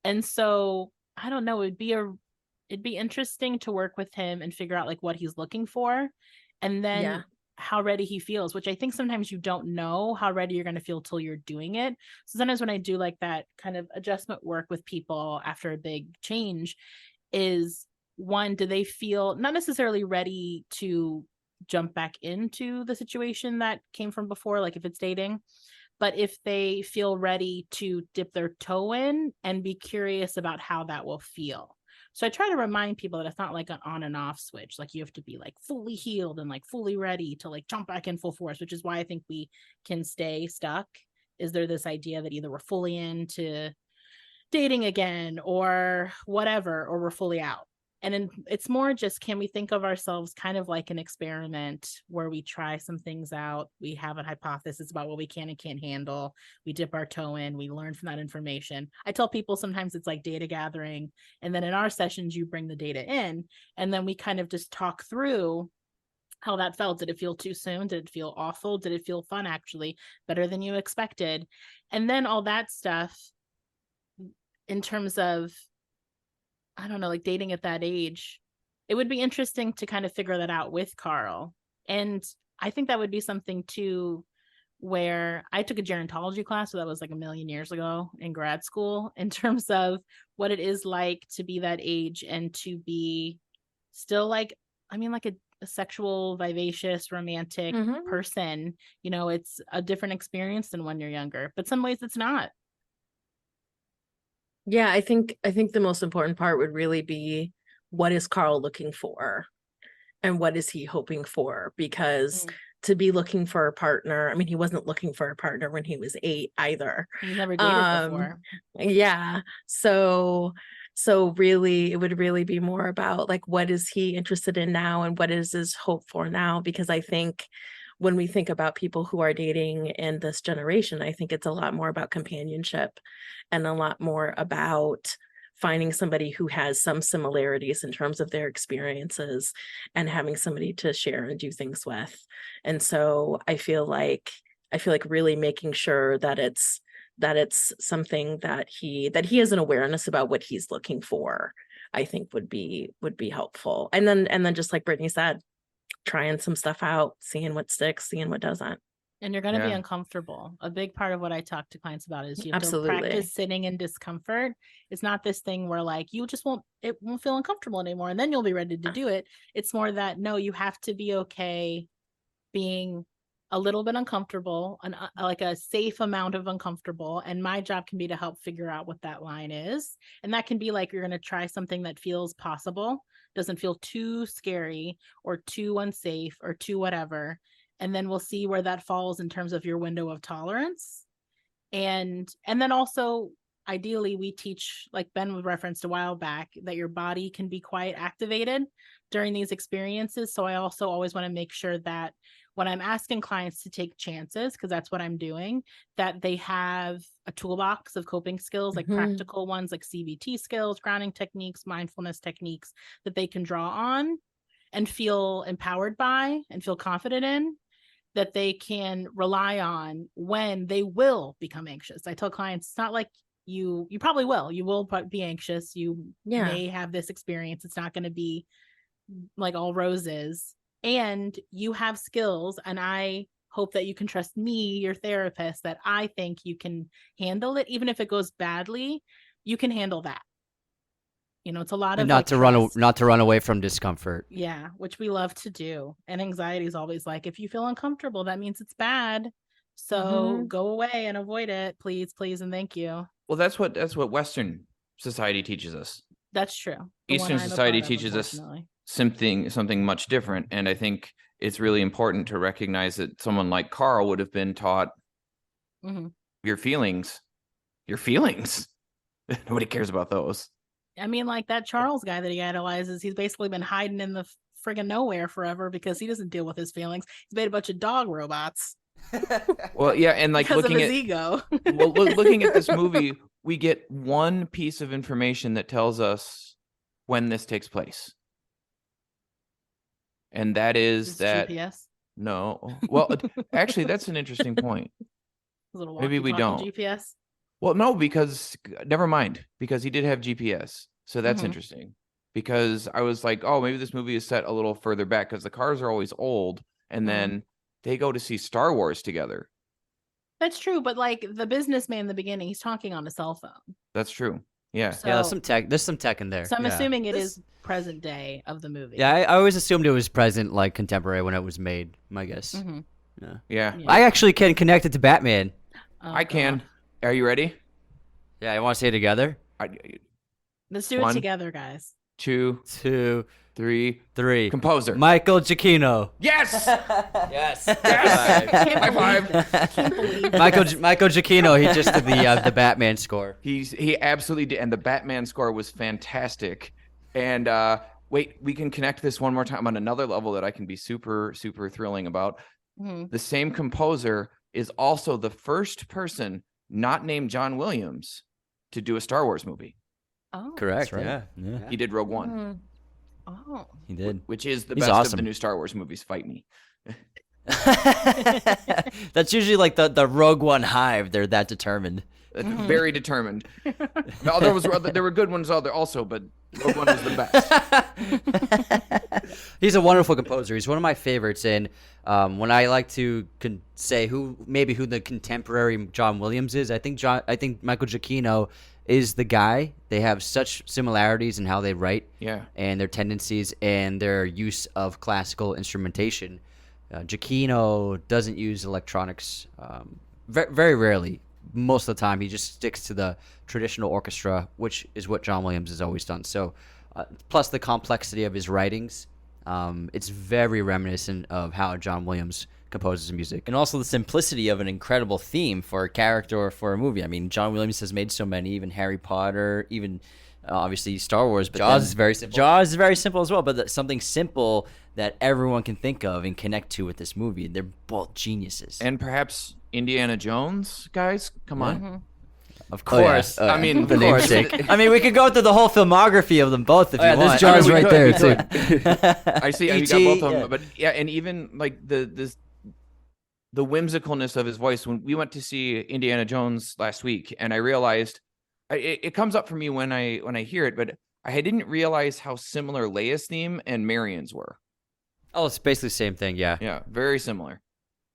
Speaker 1: And so I don't know, it'd be interesting to work with him and figure out like what he's looking for, and then how ready he feels, which I think sometimes you don't know how ready you're going to feel till you're doing it. So sometimes when I do like that kind of adjustment work with people after a big change, is one, do they feel not necessarily ready to jump back into the situation that came from before, like if it's dating, but if they feel ready to dip their toe in and be curious about how that will feel. So I try to remind people that it's not like an on and off switch. Like you have to be like fully healed and like fully ready to like jump back in full force, which is why I think we can stay stuck. Is there this idea that either we're fully into dating again or whatever, or we're fully out? And then it's more just, can we think of ourselves kind of like an experiment where we try some things out, we have a hypothesis about what we can and can't handle, we dip our toe in, we learn from that information. I tell people sometimes it's like data gathering, and then in our sessions you bring the data in, and then we kind of just talk through how that felt. Did it feel too soon? Did it feel awful? Did it feel fun, actually better than you expected? And then all that stuff in terms of, I don't know, like dating at that age, it would be interesting to kind of figure that out with Carl. And I think that would be something too, where I took a gerontology class, so that was like a million years ago in grad school, in terms of what it is like to be that age and to be still like, I mean, like a sexual, vivacious, romantic person. It's a different experience than when you're younger, but some ways it's not.
Speaker 6: Yeah, I think the most important part would really be, what is Carl looking for and what is he hoping for? Because to be looking for a partner, I mean, he wasn't looking for a partner when he was 8 either.
Speaker 1: He never dated before.
Speaker 6: Yeah. So really, it would really be more about like, what is he interested in now and what is his hope for now? Because I think when we think about people who are dating in this generation, I think it's a lot more about companionship and a lot more about finding somebody who has some similarities in terms of their experiences and having somebody to share and do things with. And so I feel like really making sure that it's something that he has an awareness about what he's looking for, I think would be helpful. And then just like Brittany said, trying some stuff out, seeing what sticks, seeing what doesn't.
Speaker 1: And you're going to be uncomfortable. A big part of what I talk to clients about is you have
Speaker 6: Absolutely.
Speaker 1: to practice sitting in discomfort. It's not this thing where like it won't feel uncomfortable anymore and then you'll be ready to do it. It's more that no, you have to be okay being a little bit uncomfortable, and like a safe amount of uncomfortable. And my job can be to help figure out what that line is. And that can be like, you're going to try something that feels possible, doesn't feel too scary or too unsafe or too whatever. And then we'll see where that falls in terms of your window of tolerance. And then also, ideally, we teach, like Ben referenced a while back, that your body can be quite activated during these experiences. So I also always want to make sure that when I'm asking clients to take chances, because that's what I'm doing, that they have a toolbox of coping skills, like practical ones, like CBT skills, grounding techniques, mindfulness techniques that they can draw on and feel empowered by and feel confident in, that they can rely on when they will become anxious. I tell clients, it's not like you probably will. You will be anxious. You may have this experience. It's not going to be like all roses. And you have skills, and I hope that you can trust me, your therapist, that I think you can handle it. Even if it goes badly, you can handle that. You know, it's a lot of
Speaker 5: not to run away from discomfort.
Speaker 1: Yeah, which we love to do. And anxiety is always like, if you feel uncomfortable, that means it's bad. So go away and avoid it, please, and thank you.
Speaker 2: Well, that's what Western society teaches us.
Speaker 1: That's true.
Speaker 2: Eastern society teaches us something much different. And I think it's really important to recognize that someone like Carl would have been taught your feelings. Nobody cares about those.
Speaker 1: I mean, like that Charles guy that he idolizes, he's basically been hiding in the friggin' nowhere forever because he doesn't deal with his feelings. He's made a bunch of dog robots.
Speaker 2: Well, yeah, and like
Speaker 1: because looking of his ego.
Speaker 2: Well, looking at this movie, we get one piece of information that tells us when this takes place. And that is that
Speaker 1: GPS?
Speaker 2: No. Well, actually, that's an interesting point. Maybe we don't.
Speaker 1: GPS?
Speaker 2: Well, no, because never mind, because he did have GPS. So that's interesting. Because I was like, oh, maybe this movie is set a little further back because the cars are always old, and then they go to see Star Wars together.
Speaker 1: That's true, but like the businessman in the beginning, he's talking on a cell phone.
Speaker 2: That's true. Yeah.
Speaker 1: So,
Speaker 5: yeah, there's some tech in there.
Speaker 1: So I'm assuming it is present day of the movie.
Speaker 5: Yeah, I always assumed it was present, like contemporary when it was made, my guess.
Speaker 2: Yeah.
Speaker 5: I actually can connect it to Batman.
Speaker 2: I can. Are you ready?
Speaker 5: Yeah, I want to say it together.
Speaker 1: Let's do it together, guys.
Speaker 2: 2, 3. Composer.
Speaker 5: Michael Giacchino.
Speaker 2: Yes.
Speaker 5: Yes.
Speaker 2: High five.
Speaker 5: Michael Giacchino. He just did the Batman score.
Speaker 2: He absolutely did, and the Batman score was fantastic. And wait, we can connect this one more time on another level that I can be super, super thrilling about. The same composer is also the first person not named John Williams to do a Star Wars movie.
Speaker 1: Oh,
Speaker 5: correct.
Speaker 4: right.
Speaker 5: Yeah.
Speaker 2: He did Rogue One.
Speaker 1: Oh,
Speaker 5: he did.
Speaker 2: Which is the
Speaker 5: He's
Speaker 2: best
Speaker 5: awesome.
Speaker 2: of the new Star Wars movies. Fight me.
Speaker 5: That's usually like the Rogue One hive. They're that determined.
Speaker 2: Very determined. No, there were good ones also, but Rogue One was the best.
Speaker 5: He's a wonderful composer. He's one of my favorites. And when I like to say who the contemporary John Williams is, I think Michael Giacchino is the guy. They have such similarities in how they write, and their tendencies and their use of classical instrumentation. Giacchino doesn't use electronics very rarely. Most of the time, he just sticks to the traditional orchestra, which is what John Williams has always done. So, plus the complexity of his writings, it's very reminiscent of how John Williams composes music.
Speaker 4: And also the simplicity of an incredible theme for a character or for a movie. I mean, John Williams has made so many, even Harry Potter, even obviously Star Wars. But
Speaker 5: Jaws is very simple.
Speaker 4: Jaws is very simple as well, but something simple that everyone can think of and connect to with this movie. They're both geniuses.
Speaker 2: And perhaps Indiana Jones, guys? Come on.
Speaker 4: Of
Speaker 5: Oh, yeah.
Speaker 4: course.
Speaker 2: I mean,
Speaker 5: the
Speaker 2: of course.
Speaker 5: namesake.
Speaker 4: I mean, we could go through the whole filmography of them both if you
Speaker 5: Yeah,
Speaker 4: want.
Speaker 5: there's Jaws
Speaker 2: we
Speaker 5: right
Speaker 2: could,
Speaker 5: there
Speaker 2: we
Speaker 5: too.
Speaker 2: I see. You got
Speaker 4: E.T.,
Speaker 2: both of them,
Speaker 4: yeah.
Speaker 2: but yeah, and even like the whimsicalness of his voice. When we went to see Indiana Jones last week, and I realized it comes up for me when I hear it, but I didn't realize how similar Leia's theme and Marion's were.
Speaker 5: Oh, it's basically the same thing. Yeah.
Speaker 2: Yeah, very similar.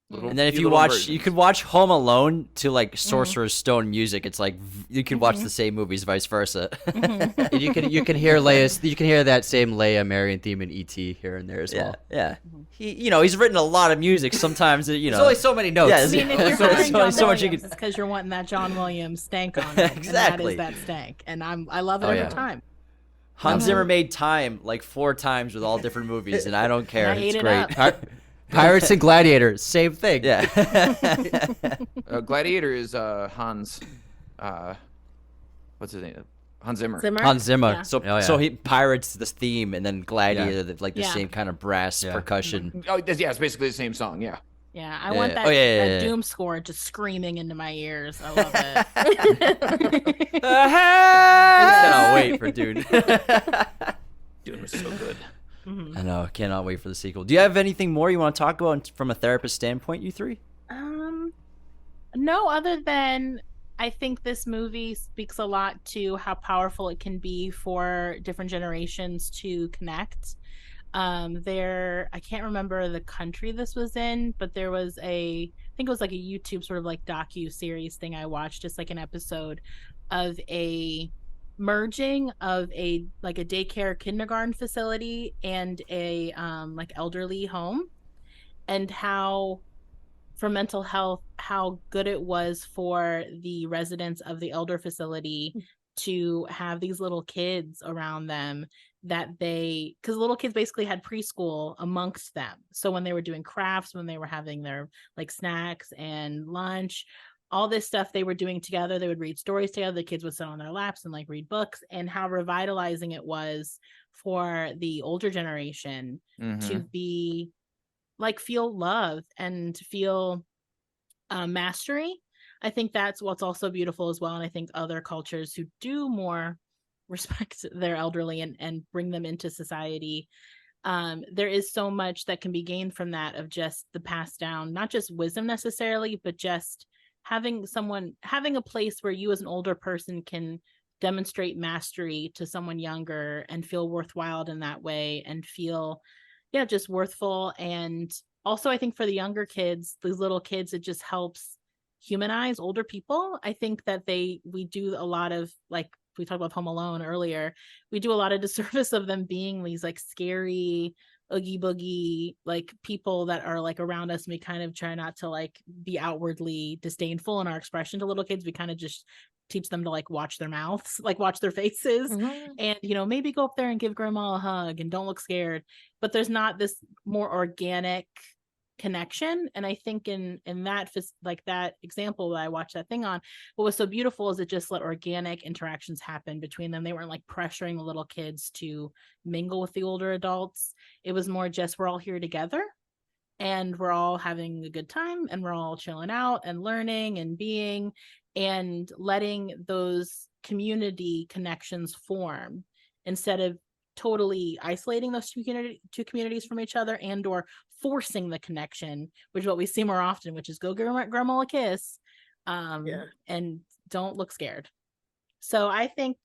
Speaker 4: And then if
Speaker 2: Few
Speaker 4: you
Speaker 2: little
Speaker 4: watch,
Speaker 2: versions.
Speaker 4: you could watch Home Alone to like Sorcerer's Stone music. It's like you could watch the same movies, vice versa.
Speaker 5: And you can hear that same Leia Marion theme in E.T. here and there as
Speaker 4: Yeah,
Speaker 5: well.
Speaker 4: yeah. He's written a lot of music. Sometimes
Speaker 5: There's only so many notes.
Speaker 4: Yeah,
Speaker 1: I mean, if you're
Speaker 4: so
Speaker 1: hiring John
Speaker 4: so much you
Speaker 1: Williams,
Speaker 4: could.
Speaker 1: it's because you're wanting that John Williams stank on it.
Speaker 4: Exactly.
Speaker 1: And that is that stank. And I love it
Speaker 5: Oh,
Speaker 1: every
Speaker 5: yeah.
Speaker 1: time.
Speaker 4: Hans Zimmer made Time like 4 times with all different movies, and I don't care.
Speaker 1: I ate
Speaker 4: It's
Speaker 1: it
Speaker 4: great.
Speaker 1: up.
Speaker 5: Pirates and Gladiators, same thing.
Speaker 4: Yeah.
Speaker 2: Gladiator is Hans. What's his name? Hans Zimmer.
Speaker 5: Hans Zimmer.
Speaker 1: Yeah.
Speaker 4: So
Speaker 5: Oh, yeah.
Speaker 4: so he pirates this theme, and then Gladiator, like the
Speaker 1: Yeah.
Speaker 4: same kind of brass
Speaker 5: Yeah.
Speaker 4: percussion.
Speaker 2: Oh, yeah, it's basically the same song. Yeah.
Speaker 1: Yeah, I
Speaker 4: Yeah,
Speaker 1: want
Speaker 4: yeah.
Speaker 1: that,
Speaker 4: Oh, yeah,
Speaker 1: that
Speaker 4: yeah.
Speaker 1: Doom score just screaming into my ears. I love it.
Speaker 4: Cannot wait for Dune.
Speaker 2: Dude, was so good.
Speaker 4: I know. Cannot wait for the sequel. Do you have anything more you want to talk about from a therapist standpoint, you three?
Speaker 1: No, other than I think this movie speaks a lot to how powerful it can be for different generations to connect. I can't remember the country this was in, but there was I think it was like a YouTube sort of like docu-series thing I watched, just like an episode of a merging of a daycare kindergarten facility and a like elderly home, and how for mental health, how good it was for the residents of the elder facility to have these little kids around them because little kids basically had preschool amongst them. So when they were doing crafts, when they were having their like snacks and lunch, all this stuff they were doing together, they would read stories together. The kids would sit on their laps and like read books, and how revitalizing it was for the older generation to be like feel love and feel mastery. I think that's what's also beautiful as well. And I think other cultures who do more respect their elderly and bring them into society, there is so much that can be gained from that, of just the passed down, not just wisdom necessarily, but just having a place where you as an older person can demonstrate mastery to someone younger and feel worthwhile in that way, and feel just worthful. And also I think for the younger kids, these little kids, it just helps humanize older people. I think that we do a lot of, like we talked about Home Alone earlier, we do a lot of disservice of them being these like scary oogie boogie like people that are like around us, and we kind of try not to like be outwardly disdainful in our expression to little kids. We kind of just teach them to like watch their mouths, like watch their faces, and maybe go up there and give grandma a hug and don't look scared. But there's not this more organic connection. And I think in that, like that example that I watched that thing on, what was so beautiful is it just let organic interactions happen between them. They weren't like pressuring the little kids to mingle with the older adults. It was more just, we're all here together and we're all having a good time and we're all chilling out and learning and being, and letting those community connections form instead of totally isolating those two communities from each other, and or forcing the connection, which is what we see more often, which is go give grandma a kiss, and don't look scared. So I think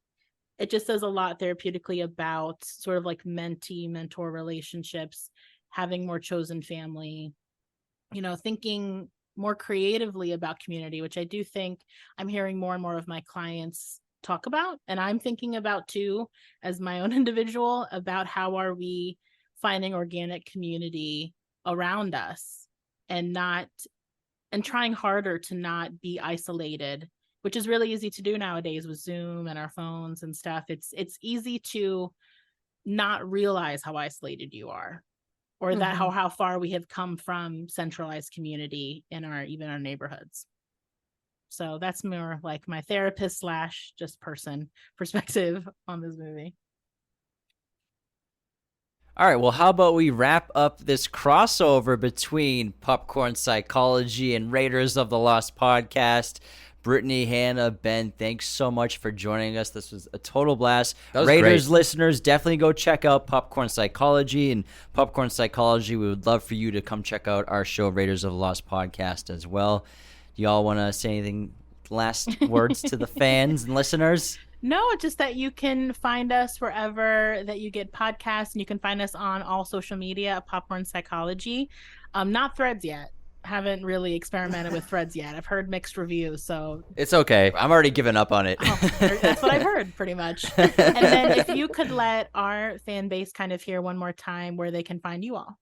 Speaker 1: it just says a lot therapeutically about sort of like mentee-mentor relationships, having more chosen family, thinking more creatively about community, which I do think I'm hearing more and more of my clients talk about, and I'm thinking about too as my own individual, about how are we finding organic community around us and trying harder to not be isolated, which is really easy to do nowadays with Zoom and our phones and stuff. It's easy to not realize how isolated you are, or that how far we have come from centralized community in our neighborhoods. So that's more like my therapist / just person perspective on this movie.
Speaker 4: All right, well, how about we wrap up this crossover between Popcorn Psychology and Raiders of the Lost podcast Brittany, Hannah, Ben, thanks so much for joining us. This was a total blast.
Speaker 5: That was
Speaker 4: Raiders
Speaker 5: great.
Speaker 4: listeners, definitely go check out Popcorn Psychology. And Popcorn Psychology, we would love for you to come check out our show, Raiders of the Lost Podcast, as well. Do y'all want to say anything, last words to the fans and listeners?
Speaker 1: No, just that you can find us wherever that you get podcasts, and you can find us on all social media at Popcorn Psychology. Not Threads yet. Haven't really experimented with Threads yet. I've heard mixed reviews, so
Speaker 5: It's okay.
Speaker 4: I'm already giving up on it.
Speaker 1: that's what I've heard pretty much. And then if you could let our fan base kind of hear one more time where they can find you all.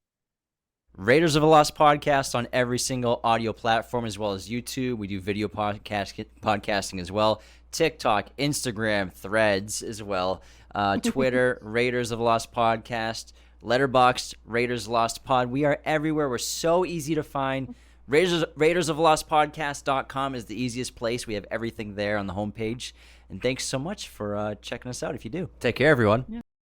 Speaker 4: Raiders of the Lost Podcast on every single audio platform, as well as YouTube. We do video podcasting as well. TikTok, Instagram, Threads as well. Twitter, Raiders of the Lost Podcast. Letterboxd, Raiders Lost Pod. We are everywhere. We're so easy to find. Raiders of the Lost Podcast.com is the easiest place. We have everything there on the homepage. And thanks so much for checking us out if you do.
Speaker 5: Take care, everyone.
Speaker 1: Yeah.